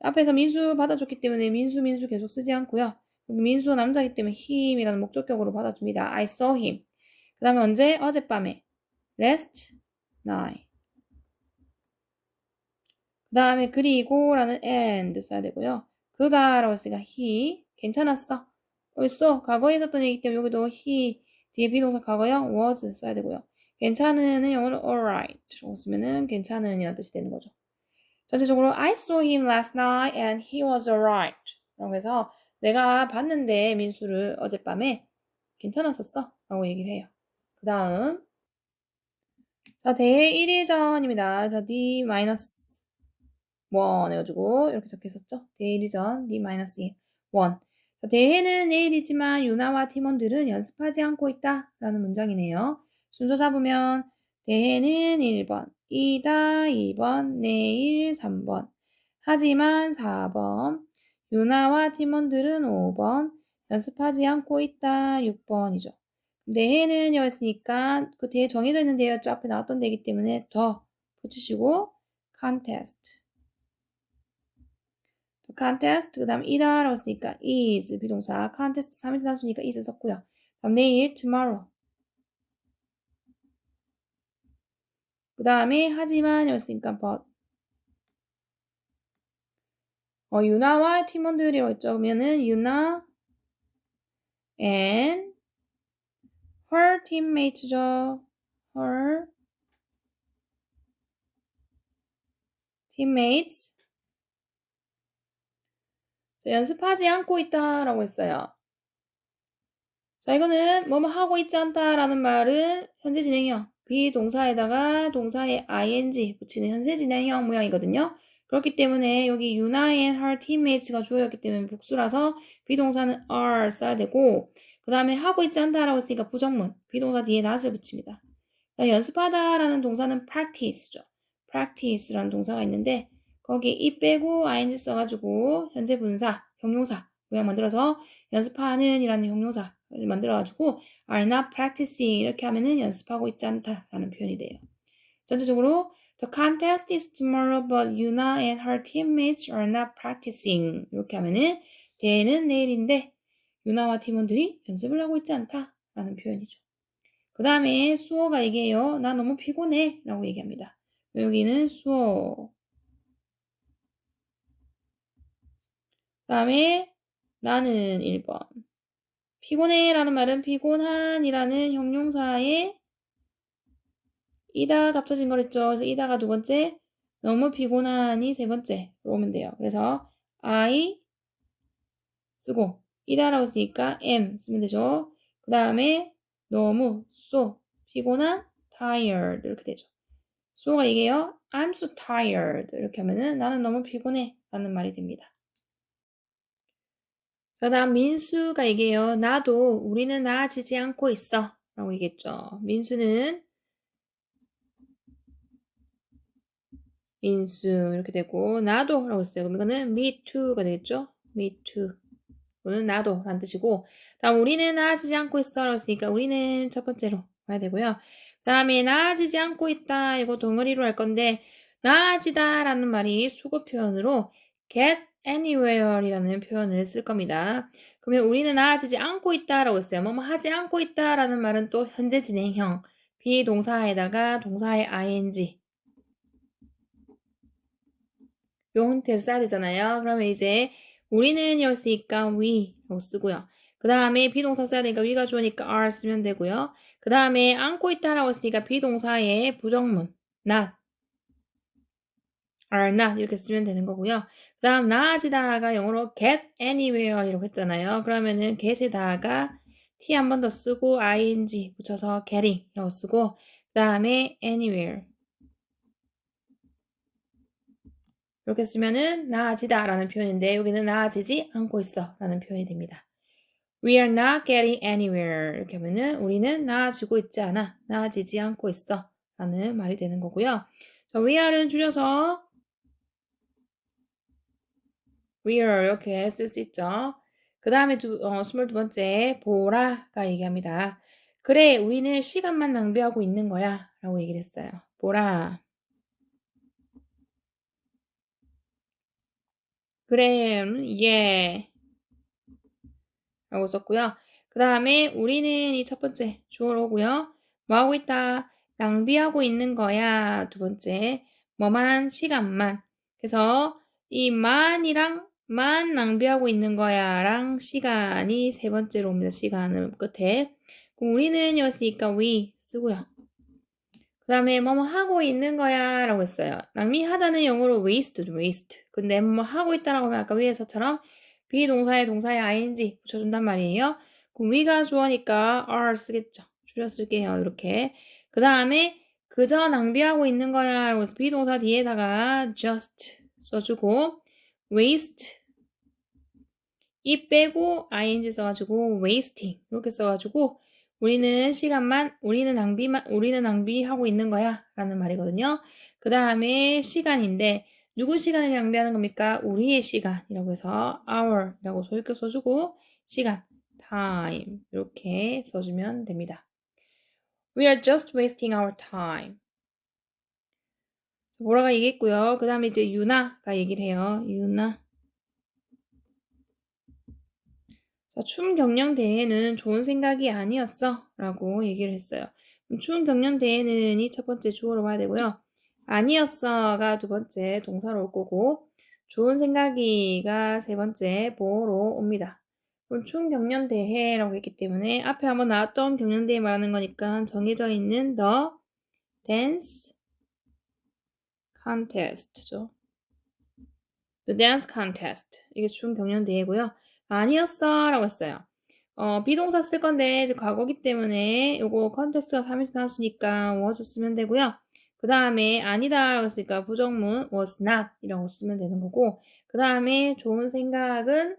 앞에서 민수 받아줬기 때문에 민수 계속 쓰지 않고요. 민수가 남자이기 때문에 him이라는 목적격으로 받아줍니다. I saw him. 그 다음에 언제? 어젯밤에. last night. 그 다음에 그리고 라는 and 써야 되고요. 그가 라고 했으니까 he. 괜찮았어. 벌써 과거에 있었던 얘기기 때문에 여기도 he 뒤에 비동사 과거형 was 써야 되고요. 괜찮은은 영어로 alright 라고 쓰면은 괜찮은 이라는 뜻이 되는 거죠. 전체적으로 I saw him last night and he was alright 라고 해서 내가 봤는데 민수를 어젯밤에 괜찮았었어 라고 얘기를 해요. 그 다음 자, 대해 1일 전입니다. 자, D-1 해가지고 이렇게 적혀 있었죠? 대해 1일 전, D-1. 자, 대해는 내일이지만 유나와 팀원들은 연습하지 않고 있다 라는 문장이네요. 순서 잡으면 대해는 1번, 이다 2번, 내일 3번, 하지만 4번, 유나와 팀원들은 5번, 연습하지 않고 있다 6번이죠. 대해는 였으니까 그 대해 정해져 있는 대해였죠. 앞에 나왔던 대이기 때문에 더 붙이시고 contest. contest 그 다음 이다라고 했으니까 is 비동사 contest 3인칭 단수니까 is 썼고요. 다음 내일 tomorrow. 그 다음에 하지만 였으니까 but. 유나와 팀원들이라고 했죠. 그러면은 유나 and her teammates죠. her teammates. 자, 연습하지 않고 있다라고 했어요. 자, 이거는 뭐뭐 하고 있지 않다라는 말은 현재 진행형, 비동사에다가 동사의 ing 붙이는 현재 진행형 모양이거든요. 그렇기 때문에 여기 유나 and her teammates가 주어였기 때문에 복수라서 비동사는 are 써야 되고 그 다음에 하고 있지 않다라고 했으니까 부정문, 비동사 뒤에 not을 붙입니다. 연습하다라는 동사는 practice죠. practice라는 동사가 있는데 거기에 이 빼고 ing 써가지고 현재 분사, 형용사 모양 만들어서 연습하는 이라는 형용사를 만들어가지고 are not practicing 이렇게 하면은 연습하고 있지 않다라는 표현이 돼요. 전체적으로 The contest is tomorrow but Yuna and her teammates are not practicing 이렇게 하면은 대회는 내일인데 유나와 팀원들이 연습을 하고 있지 않다라는 표현이죠. 그 다음에 수어가 얘기해요. 나 너무 피곤해 라고 얘기합니다. 여기는 수어. 그 다음에 나는 1번. 피곤해 라는 말은 피곤한이라는 형용사에 이다 겹쳐진 거랬죠. 그래서 이다가 두 번째, 너무 피곤하니 세 번째로 오면 돼요. 그래서 I 쓰고 이다라고 쓰니까 am 쓰면 되죠. 그 다음에 너무 so 피곤한 tired 이렇게 되죠. 수호가 얘기해요. I'm so tired. 이렇게 하면은 나는 너무 피곤해. 라는 말이 됩니다. 자, 다음 민수가 얘기해요. 나도 우리는 나아지지 않고 있어. 라고 얘기했죠. 민수 이렇게 되고 나도 라고 했어요. 그럼 이거는 me too가 되겠죠. me too. 이거는 나도 라는 뜻이고 다음 우리는 나아지지 않고 있어 라고 했으니까 우리는 첫 번째로 봐야 되고요. 그 다음에 나아지지 않고 있다. 이거 동어리로 할 건데 나아지다 라는 말이 수거 표현으로 get anywhere 이라는 표현을 쓸 겁니다. 그러면 우리는 나아지지 않고 있다 라고 했어요. 뭐뭐 하지 않고 있다 라는 말은 또 현재 진행형 비동사에다가 동사의 ing 요 형태를 써야 되잖아요. 그러면 이제 우리는 였으니까 we라고 쓰고요. 그 다음에 비동사 써야 되니까 we가 주어니까 are 쓰면 되고요. 그 다음에 안고 있다라고 했으니까 비동사의 부정문 not, are not 이렇게 쓰면 되는 거고요. 그 다음 나아지다가 영어로 get anywhere 이라고 했잖아요. 그러면은 get에다가 t 한 번 더 쓰고 ing 붙여서 getting 이라고 쓰고 그 다음에 anywhere 이렇게 쓰면은 나아지다 라는 표현인데 여기는 나아지지 않고 있어 라는 표현이 됩니다. We are not getting anywhere 이렇게 하면은 우리는 나아지고 있지 않아 나아지지 않고 있어 라는 말이 되는 거고요. 자, we are는 줄여서 we are 이렇게 쓸 수 있죠. 그 다음에 22번째 보라가 얘기합니다. 그래 우리는 시간만 낭비하고 있는 거야 라고 얘기를 했어요. 보라 그래 예 라고 썼고요. 그 다음에 우리는 이 첫 번째 주어로 오고요. 뭐 하고 있다? 낭비하고 있는 거야. 두 번째 뭐만 시간만. 그래서 이 만이랑 만 낭비하고 있는 거야랑 시간이 세 번째로 옵니다. 시간을 끝에. 그럼 우리는 였으니까 we 쓰고요. 그 다음에 뭐뭐 하고 있는 거야 라고 했어요. 낭비하다는 영어로 waste죠. waste. 근데 뭐 하고 있다라고 하면 아까 위에서처럼 비동사에 동사에 ing 붙여준단 말이에요. 그럼 we가 주어니까 are 쓰겠죠. 줄여 쓸게요. 이렇게. 그 다음에 그저 낭비하고 있는 거야. 그래서 비동사 뒤에다가 just 써주고 waste 이 빼고 ing 써가지고 wasting 이렇게 써가지고 우리는 낭비하고 있는 거야 라는 말이거든요. 그 다음에 시간인데 누구 시간을 낭비하는 겁니까? 우리의 시간이라고 해서 hour이라고 소유격 써주고 시간 time 이렇게 써주면 됩니다. We are just wasting our time. 보라가 얘기했고요. 그 다음에 이제 유나가 얘기를 해요. 유나. 자, 춤 경영 대회는 좋은 생각이 아니었어 라고 얘기를 했어요. 춤 경영 대회는 이 첫 번째 주어로 봐야 되고요. 아니었어가 두 번째 동사로 올 거고 좋은 생각이가 세 번째 보어로 옵니다. 그럼 춤 경연 대회라고 했기 때문에 앞에 한번 나왔던 경연 대회 말하는 거니까 정해져 있는 the dance contest죠. The dance contest. 이게 춤 경연 대회고요. 아니었어 라고 했어요. 비동사 쓸 건데 이제 과거기 때문에 요거 컨테스트가 3인칭 단수니까 was 쓰면 되고요. 그 다음에 아니다 라고 했으니까 부정문 was not 이라고 쓰면 되는 거고 그 다음에 좋은 생각은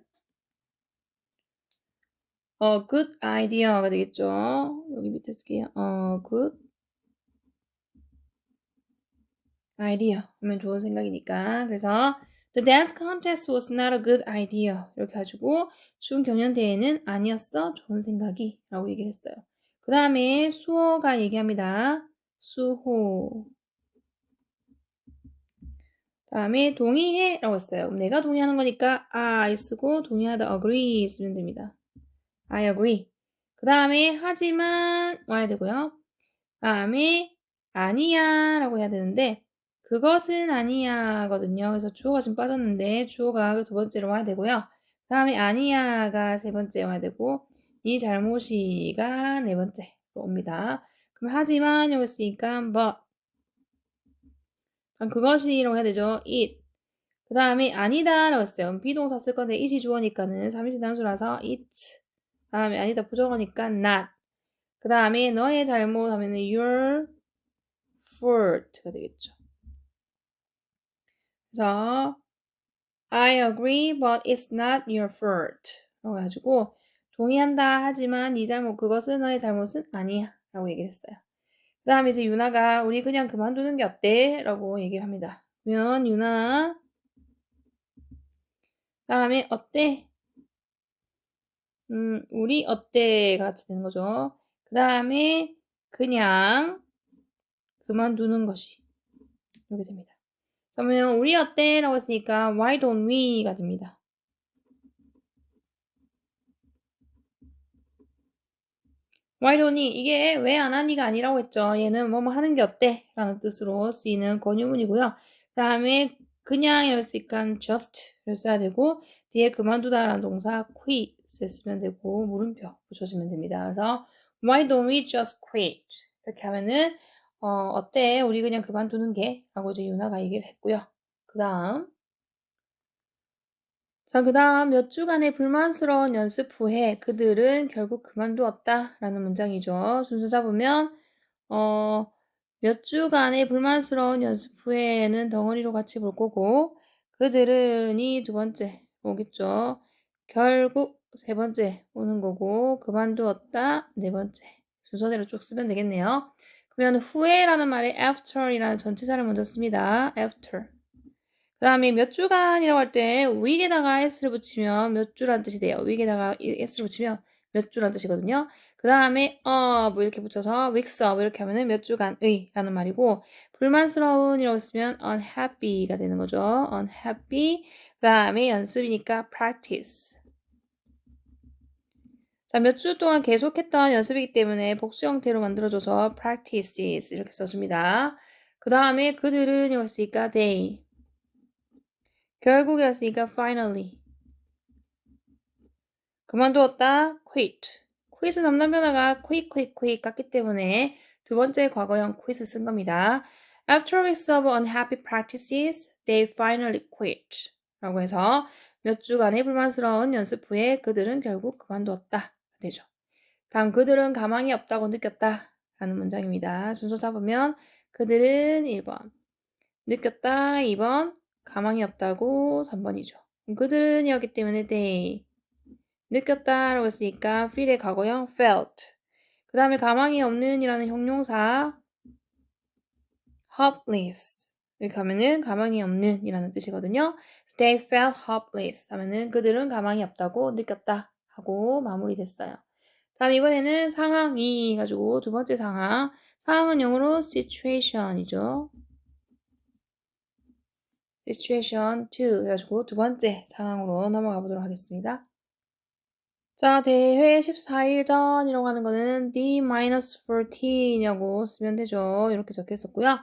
good idea가 되겠죠. 여기 밑에 쓸게요. good idea 하면 좋은 생각이니까 그래서 The dance contest was not a good idea. 이렇게 가지고 춤 경연대회는 아니었어. 좋은 생각이. 라고 얘기를 했어요. 그 다음에 수호가 얘기합니다. 수호. 다음에 동의해. 라고 했어요. 내가 동의하는 거니까 I 쓰고 동의하다 agree 쓰면 됩니다. I agree. 그 다음에 하지만 와야 되고요. 다음에 아니야 라고 해야 되는데 그것은 아니야거든요. 그래서 주어가 좀 빠졌는데 주어가 두 번째로 와야 되고요. 다음에 아니야가 세 번째 와야 되고 이 잘못이가 네 번째로 옵니다. 그럼 하지만 여기 있으니까 but 그럼 그것이라고 해야 되죠. it 그 다음에 아니다 라고 했어요. 비동사 쓸 건데 it이 주어니까는 3인칭 단수라서 it 다음에 아니다 부정어니까 not 그 다음에 너의 잘못 하면은 your fault가 되겠죠. 그래서 I agree, but it's not your fault. 라고 해가지고 동의한다 하지만 네 잘못 그것은 너의 잘못은 아니야 라고 얘기를 했어요. 그 다음에 이제 유나가 우리 그냥 그만두는 게 어때? 라고 얘기를 합니다. 그러면 유나 다음에 어때? 우리 어때가 같이 되는 거죠. 그 다음에 그냥 그만두는 것이 이렇게 됩니다. 그러면 우리 어때? 라고 했으니까 why don't we가 됩니다. why don't we 이게 왜 안 하니가 아니라고 했죠. 얘는 뭐뭐 하는 게 어때? 라는 뜻으로 쓰이는 권유문이고요. 그 다음에 그냥 이럴 수 있으니까 just를 써야 되고 뒤에 그만두다 라는 동사 quit 쓰면 되고 물음표 붙여주면 됩니다. 그래서 why don't we just quit? 이렇게 하면은 어때? 우리 그냥 그만두는 게? 라고 이제 유나가 얘기를 했고요. 그 다음 자, 그 다음 몇 주간의 불만스러운 연습 후에 그들은 결국 그만두었다 라는 문장이죠. 순서 잡으면 몇 주간의 불만스러운 연습 후에는 덩어리로 같이 볼 거고 그들은 이 두 번째 오겠죠. 결국 세 번째 오는 거고 그만두었다 네 번째 순서대로 쭉 쓰면 되겠네요. 그러면 후에라는 말에 after이라는 전치사를 먼저 씁니다. after 그 다음에 몇 주간이라고 할 때 week에다가 s를 붙이면 몇 주란 뜻이 돼요. week에다가 s를 붙이면 몇 주란 뜻이거든요. 그 다음에 뭐 이렇게 붙여서 weeks of 이렇게 하면은 몇 주간의 라는 말이고 불만스러운이라고 쓰면 unhappy가 되는 거죠. unhappy 그 다음에 연습이니까 practice 자, 몇 주 동안 계속했던 연습이기 때문에 복수 형태로 만들어줘서 practices 이렇게 써줍니다. 그 다음에 그들은 이랬으니까 they 결국이었으니까 finally 그만두었다 quit quit은 삼단 변화가 quit 같기 때문에 두 번째 과거형 quit을 쓴 겁니다. After weeks of unhappy practices, they finally quit 라고 해서 몇 주간의 불만스러운 연습 후에 그들은 결국 그만두었다 되죠. 다음 그들은 가망이 없다고 느꼈다 라는 문장입니다. 순서 잡으면 그들은 1번 느꼈다 2번 가망이 없다고 3번이죠. 그들은이었기 때문에 they 느꼈다라고 했으니까 feel의 과거형 felt 그 다음에 가망이 없는 이라는 형용사 hopeless 이렇게 하면은 가망이 없는 이라는 뜻이거든요. They felt hopeless 하면은 그들은 가망이 없다고 느꼈다 하고 마무리됐어요. 다음 이번에는 상황 2 가지고 두 번째 상황은 영어로 situation이죠. situation 2 해가지고 두 번째 상황으로 넘어가 보도록 하겠습니다. 자, 대회 14일 전이라고 하는 거는 D-14이냐고 쓰면 되죠. 이렇게 적혀 있었고요.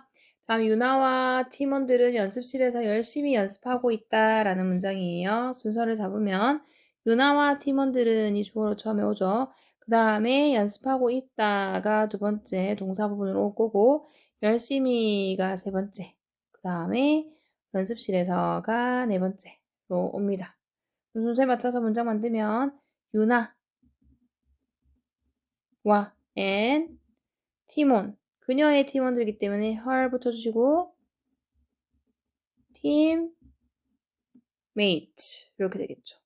다음 유나와 팀원들은 연습실에서 열심히 연습하고 있다라는 문장이에요. 순서를 잡으면 유나와 팀원들은 이 주어로 처음에 오죠. 그 다음에 연습하고 있다가 두 번째 동사 부분으로 올 거고 열심히가 세 번째 그 다음에 연습실에서가 네 번째로 옵니다. 순서에 맞춰서 문장 만들면 유나와 and 팀원 그녀의 팀원들이기 때문에 her 붙여주시고 teammate 이렇게 되겠죠.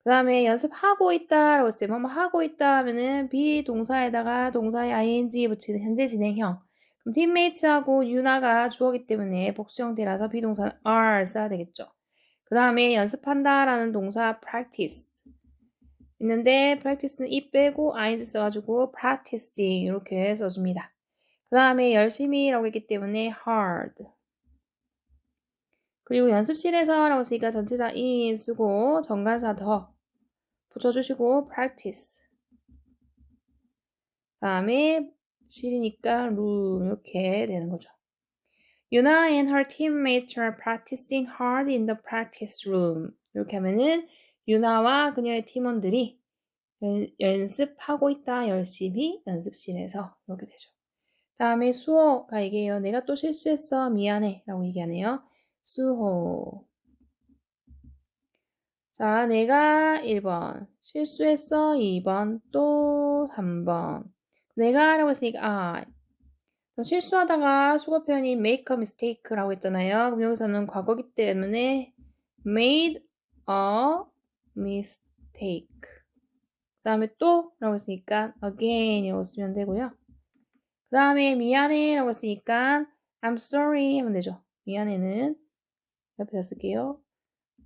그 다음에 연습하고 있다라고 했어요. 뭐뭐 하고 있다 하면은 비동사에다가 동사의 ing 붙이는 현재 진행형. 그럼 teammates하고 유나가 주어기 때문에 복수 형태라서 비동사는 are 써야 되겠죠. 그 다음에 연습한다라는 동사 practice 있는데 practice는 이 빼고 ing 써가지고 practicing 이렇게 써줍니다. 그 다음에 열심히라고 했기 때문에 hard 그리고 연습실에서 라고 했으니까 전치사 in 쓰고 정관사 더 붙여주시고 practice 다음에 실이니까 room 이렇게 되는 거죠. Yuna and her teammates are practicing hard in the practice room. 이렇게 하면은 유나와 그녀의 팀원들이 연습하고 있다 열심히 연습실에서 이렇게 되죠. 다음에 수호가 얘기해요. 내가 또 실수했어 미안해 라고 얘기하네요. 수호 자, 내가 1번 실수했어 2번 또 3번 내가 라고 했으니까 실수하다가 수거 표현이 make a mistake라고 했잖아요. 그럼 여기서는 과거기 때문에 made a mistake 그 다음에 또 라고 했으니까 again 이라고 쓰면 되고요. 그 다음에 미안해 라고 했으니까 I'm sorry 하면 되죠. 미안해는 옆에다 쓸게요.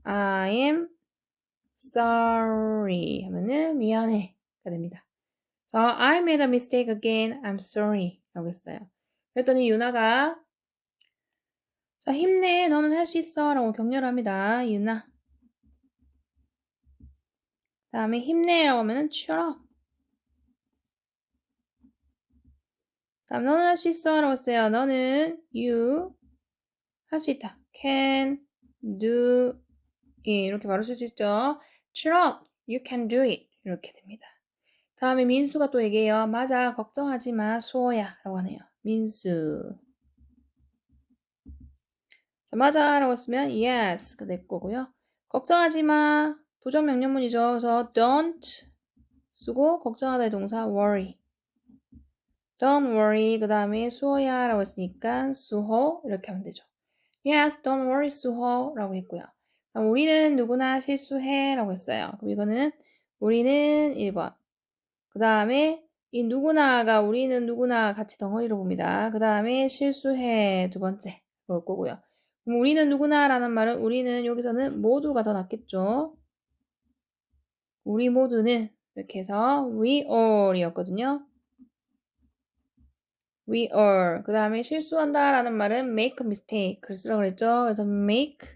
I am sorry 하면은 미안해가 됩니다. I made a mistake again. I'm sorry 라고 했어요. 그랬더니 유나가 자 힘내 너는 할 수 있어 라고 격려를 합니다. 유나 다음에 힘내 라고 하면은 cheer up 다음 너는 할 수 있어 라고 했어요. 너는 you 할 수 있다. can do it 이렇게 바로 쓸 수 있죠. cheer up you can do it 이렇게 됩니다. 다음에 민수가 또 얘기해요. 맞아 걱정하지 마 수호야 라고 하네요. 민수 자, 맞아 라고 쓰면 yes가 될 거고요. 걱정하지 마 부정 명령문이죠. 그래서 don't 쓰고 걱정하다의 동사 worry don't worry 그 다음에 수호야 라고 했으니까 수호 이렇게 하면 되죠. Yes, don't worry 수호 라고 했고요. 우리는 누구나 실수해 라고 했어요. 그럼 이거는 우리는 1번 그 다음에 이 누구나가 우리는 누구나 같이 덩어리로 봅니다. 그 다음에 실수해 두 번째 볼 거고요. 그럼 우리는 누구나라는 말은 우리는 여기서는 모두가 더 낫겠죠. 우리 모두는 이렇게 해서 we all 이었거든요. we all 그 다음에 실수한다라는 말은 make a mistake 글 쓰라고 그랬죠. 그래서 make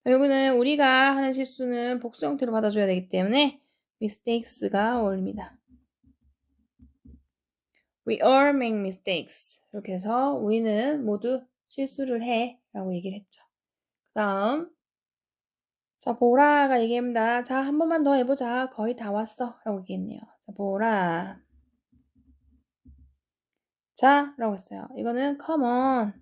여기는 우리가 하는 실수는 복수 형태로 받아줘야 되기 때문에 mistakes가 어울립니다. We all make mistakes. 이렇게 해서 우리는 모두 실수를 해 라고 얘기를 했죠. 그 다음 자 보라가 얘기합니다. 자 한 번만 더 해보자. 거의 다 왔어 라고 얘기했네요. 자 보라 자 라고 했어요. 이거는 come on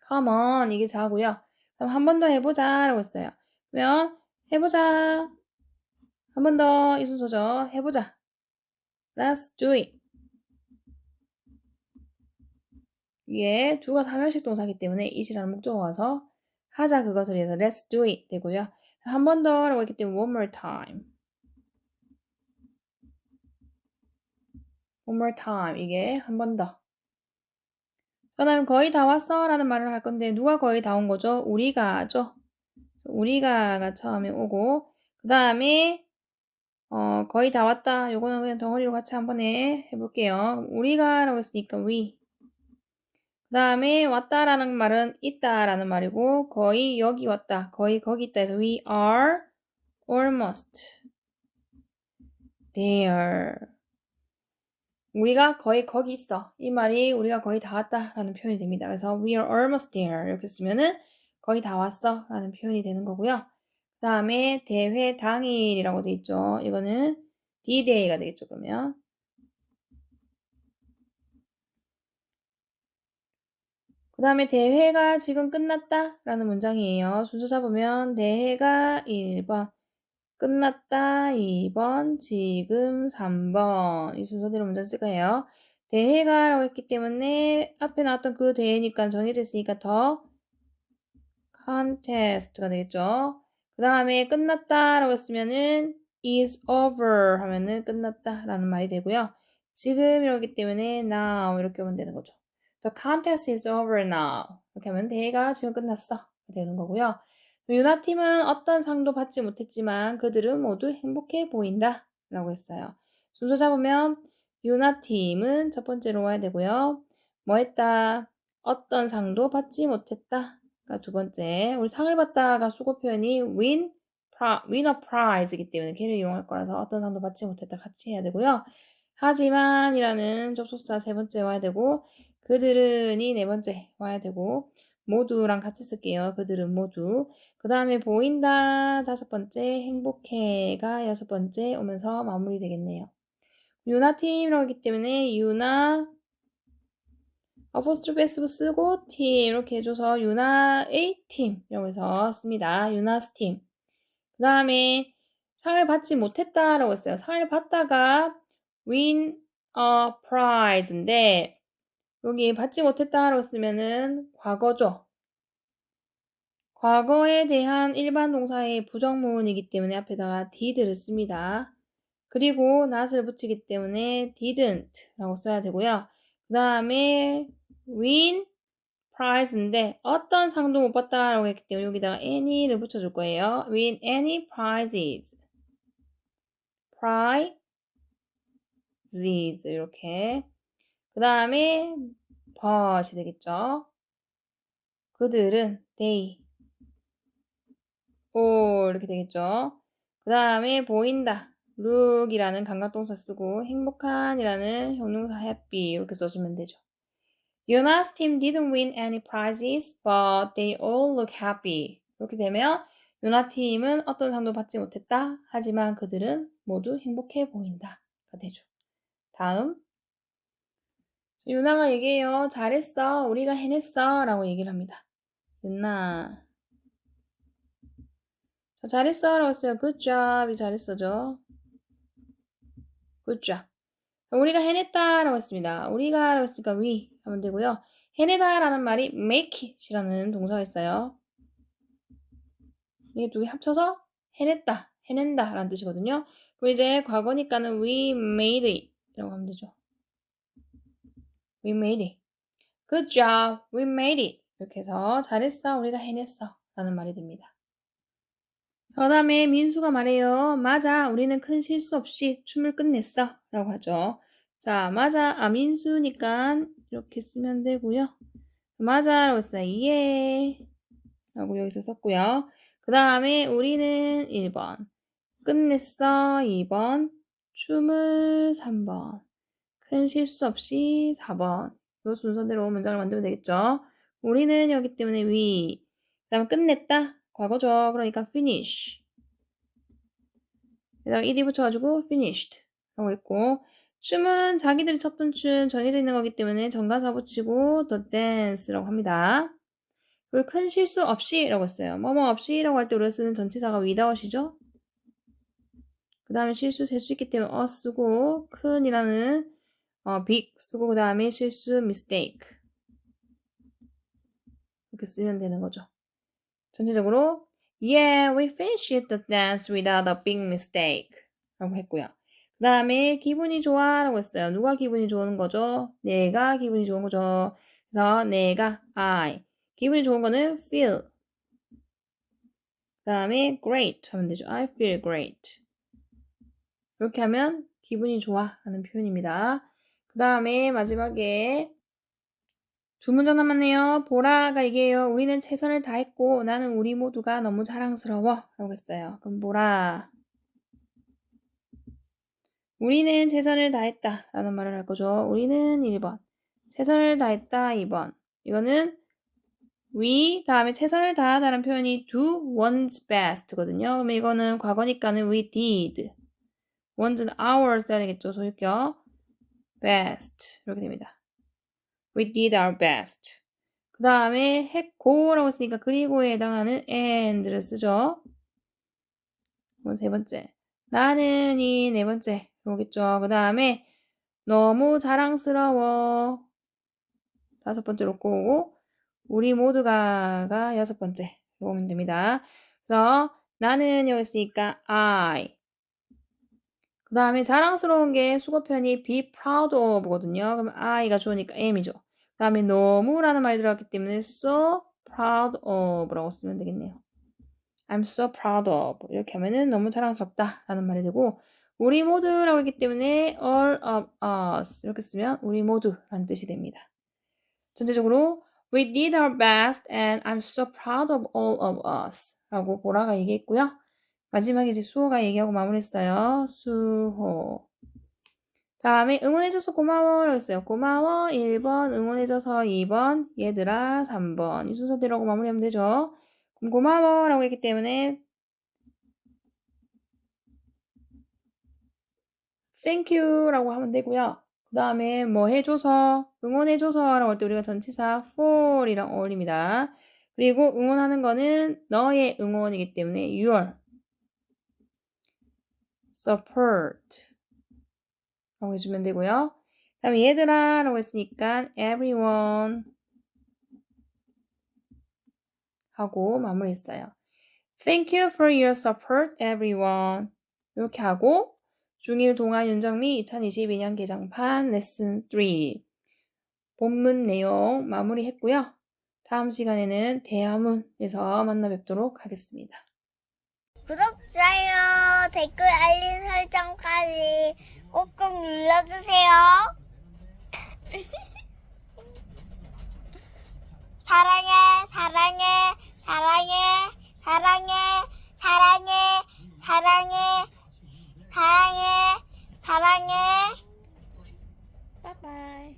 come on 이게 자고요. 그럼 한 번 더 해보자 라고 했어요. 그러면 해보자 한 번 더 이 순서죠. 해보자 Let's do it. 이게 do가 삼형식 동사이기 때문에 it이라는 목적어 와서 하자 그것을 위해서 let's do it 되고요. 한 번 더라고 했기 때문에 one more time. one more time. 이게 한 번 더. 그 다음에 거의 다 왔어 라는 말을 할 건데 누가 거의 다 온 거죠? 우리가죠. 우리가가 처음에 오고 그 다음에 거의 다 왔다. 요거는 그냥 덩어리로 같이 한번 해볼게요. 우리가라고 했으니까 we. 그 다음에 왔다라는 말은 있다라는 말이고 거의 여기 왔다. 거의 거기 있다 해서 we are almost there. 우리가 거의 거기 있어. 이 말이 우리가 거의 다 왔다라는 표현이 됩니다. 그래서 we are almost there 이렇게 쓰면은 거의 다 왔어 라는 표현이 되는 거고요. 그 다음에 대회 당일이라고 돼 있죠. 이거는 D-Day가 되겠죠. 그러면 그 다음에 대회가 지금 끝났다 라는 문장이에요. 순서 잡으면 대회가 1번 끝났다 2번 지금 3번 이 순서대로 문장 쓸 거예요. 대회가 라고 했기 때문에 앞에 나왔던 그 대회니까 정해져 있으니까 더 contest가 되겠죠. 그 다음에 끝났다 라고 했으면은 is over 하면은 끝났다 라는 말이 되고요. 지금 이러기 때문에 now 이렇게 하면 되는 거죠. The contest is over now. 이렇게 하면 대회가 지금 끝났어. 되는 거고요. 유나팀은 어떤 상도 받지 못했지만 그들은 모두 행복해 보인다. 라고 했어요. 순서 잡으면 유나팀은 첫 번째로 와야 되고요. 뭐 했다? 어떤 상도 받지 못했다. 두 번째, 우리 상을 받다가 수고 표현이 win a prize이기 때문에 걔를 이용할 거라서 어떤 상도 받지 못했다 같이 해야 되고요. 하지만이라는 접속사 세 번째 와야 되고 그들은이 네 번째 와야 되고 모두랑 같이 쓸게요. 그들은 모두. 그 다음에 보인다 다섯 번째, 행복해가 여섯 번째 오면서 마무리 되겠네요. 유나팀이라고 하기 때문에 유나 어포스트로피 S 쓰고 팀 이렇게 해줘서 유나의 팀이라고 해서 씁니다. 유나스 팀. 그 다음에 상을 받지 못했다라고 했어요. 상을 받다가 win a prize인데 여기 받지 못했다라고 쓰면은 과거죠. 과거에 대한 일반 동사의 부정문이기 때문에 앞에다가 did를 씁니다. 그리고 not을 붙이기 때문에 didn't라고 써야 되고요. 그 다음에 win prize인데 어떤 상도 못 받다라고 했기 때문에 여기다가 any를 붙여줄 거예요. win any prizes. prizes 이렇게. 그 다음에 but이 되겠죠. 그들은 they all 이렇게 되겠죠. 그 다음에 보인다. look이라는 감각동사 쓰고 행복한이라는 형용사 happy 이렇게 써주면 되죠. Yuna's team didn't win any prizes, but they all look happy. 이렇게 되면 유나 팀은 어떤 상도 받지 못했다. 하지만 그들은 모두 행복해 보인다가 되죠. 다음 유나가 얘기해요. 잘했어. 우리가 해냈어. 라고 얘기를 합니다. 유나 잘했어. 라고 했어요. Good job. 이 잘했어죠. Good job. 우리가 해냈다. 라고 했습니다. 우리가 라고 했으니까 we 하면 되고요. 해내다 라는 말이 make it이라는 동사가 있어요. 이게 두 개 합쳐서 해냈다, 해낸다 라는 뜻이거든요. 그럼 이제 과거니까는 we made it 라고 하면 되죠. We made it. Good job, we made it. 이렇게 해서 잘했어, 우리가 해냈어 라는 말이 됩니다. 그 다음에 민수가 말해요. 맞아, 우리는 큰 실수 없이 춤을 끝냈어 라고 하죠. 자, 맞아, 민수니까 이렇게 쓰면 되고요. 맞아 라고 했어요. 예 라고 여기서 썼고요. 그 다음에 우리는 1번 끝냈어 2번 춤을 3번 큰 실수 없이 4번 이 순서대로 문장을 만들면 되겠죠. 우리는 여기 때문에 we 그 다음에 끝냈다 과거죠. 그러니까 finish 그 다음에 ed 붙여가지고 finished 라고 했고 춤은 자기들이 췄던 춤 정해져 있는 거기 때문에 정관사 붙이고 the dance라고 합니다. 그리고 큰 실수 없이 라고 했어요. 뭐뭐 없이 라고 할 때 우리가 쓰는 전치사가 without이죠. 그 다음에 실수 셀 수 있기 때문에 쓰고 큰이라는 big 쓰고 그 다음에 실수 mistake 이렇게 쓰면 되는 거죠. 전체적으로 Yeah, we finished the dance without a big mistake 라고 했고요. 그 다음에 기분이 좋아 라고 했어요. 누가 기분이 좋은 거죠? 내가 기분이 좋은 거죠. 그래서 내가 I 기분이 좋은 거는 feel 그 다음에 great 하면 되죠. I feel great 이렇게 하면 기분이 좋아 라는 표현입니다. 그 다음에 마지막에 두 문장 남았네요. 보라가 얘기해요. 우리는 최선을 다했고 나는 우리 모두가 너무 자랑스러워 라고 했어요. 그럼 보라 우리는 최선을 다했다 라는 말을 할 거죠. 우리는 1번 최선을 다했다 2번 이거는 we 다음에 최선을 다하다라는 표현이 do one's best 거든요. 그러면 이거는 과거니까는 we did one's ours 해야 되겠죠. 소유격 best 이렇게 됩니다. We did our best. 그 다음에 했고라고 했으니까 그리고에 해당하는 and를 쓰죠. 이건 세 번째. 나는이 네 번째. 그러겠죠. 그 다음에 너무 자랑스러워. 다섯 번째로 꼬고 우리 모두가가 여섯 번째. 오면 됩니다. 그래서 나는 여기 있으니까 I. 그 다음에 자랑스러운 게 수거편이 be proud of거든요. 그럼 I가 좋으니까 am이죠. 그 다음에 너무라는 말이 들어갔기 때문에 so proud of라고 쓰면 되겠네요. I'm so proud of 이렇게 하면은 너무 자랑스럽다 라는 말이 되고 우리 모두라고 했기 때문에 all of us 이렇게 쓰면 우리 모두라는 뜻이 됩니다. 전체적으로 We did our best and I'm so proud of all of us 라고 보라가 얘기했고요. 마지막에 이제 수호가 얘기하고 마무리했어요. 수호. 다음에 응원해줘서 고마워 라고 했어요. 고마워 1번, 응원해줘서 2번, 얘들아 3번. 이 순서대로 마무리하면 되죠. 그럼 고마워 라고 했기 때문에 thank you 라고 하면 되고요. 그 다음에 뭐 해줘서, 응원해줘서 라고 할 때 우리가 전치사 for이랑 어울립니다. 그리고 응원하는 거는 너의 응원이기 때문에 your support 라고 해주면 되고요. 그 다음에 얘들아 라고 했으니까 everyone 하고 마무리했어요. Thank you for your support, everyone. 이렇게 하고 중1 동아 윤정미 2022년 개정판 레슨 3 본문 내용 마무리했고요. 다음 시간에는 대화문에서 만나 뵙도록 하겠습니다. 구독, 좋아요, 댓글, 알림 설정까지 꼭꼭 눌러주세요. 사랑해, 사랑해, 사랑해, 사랑해, 사랑해, 사랑해, 사랑해, 사랑해. 바이바이.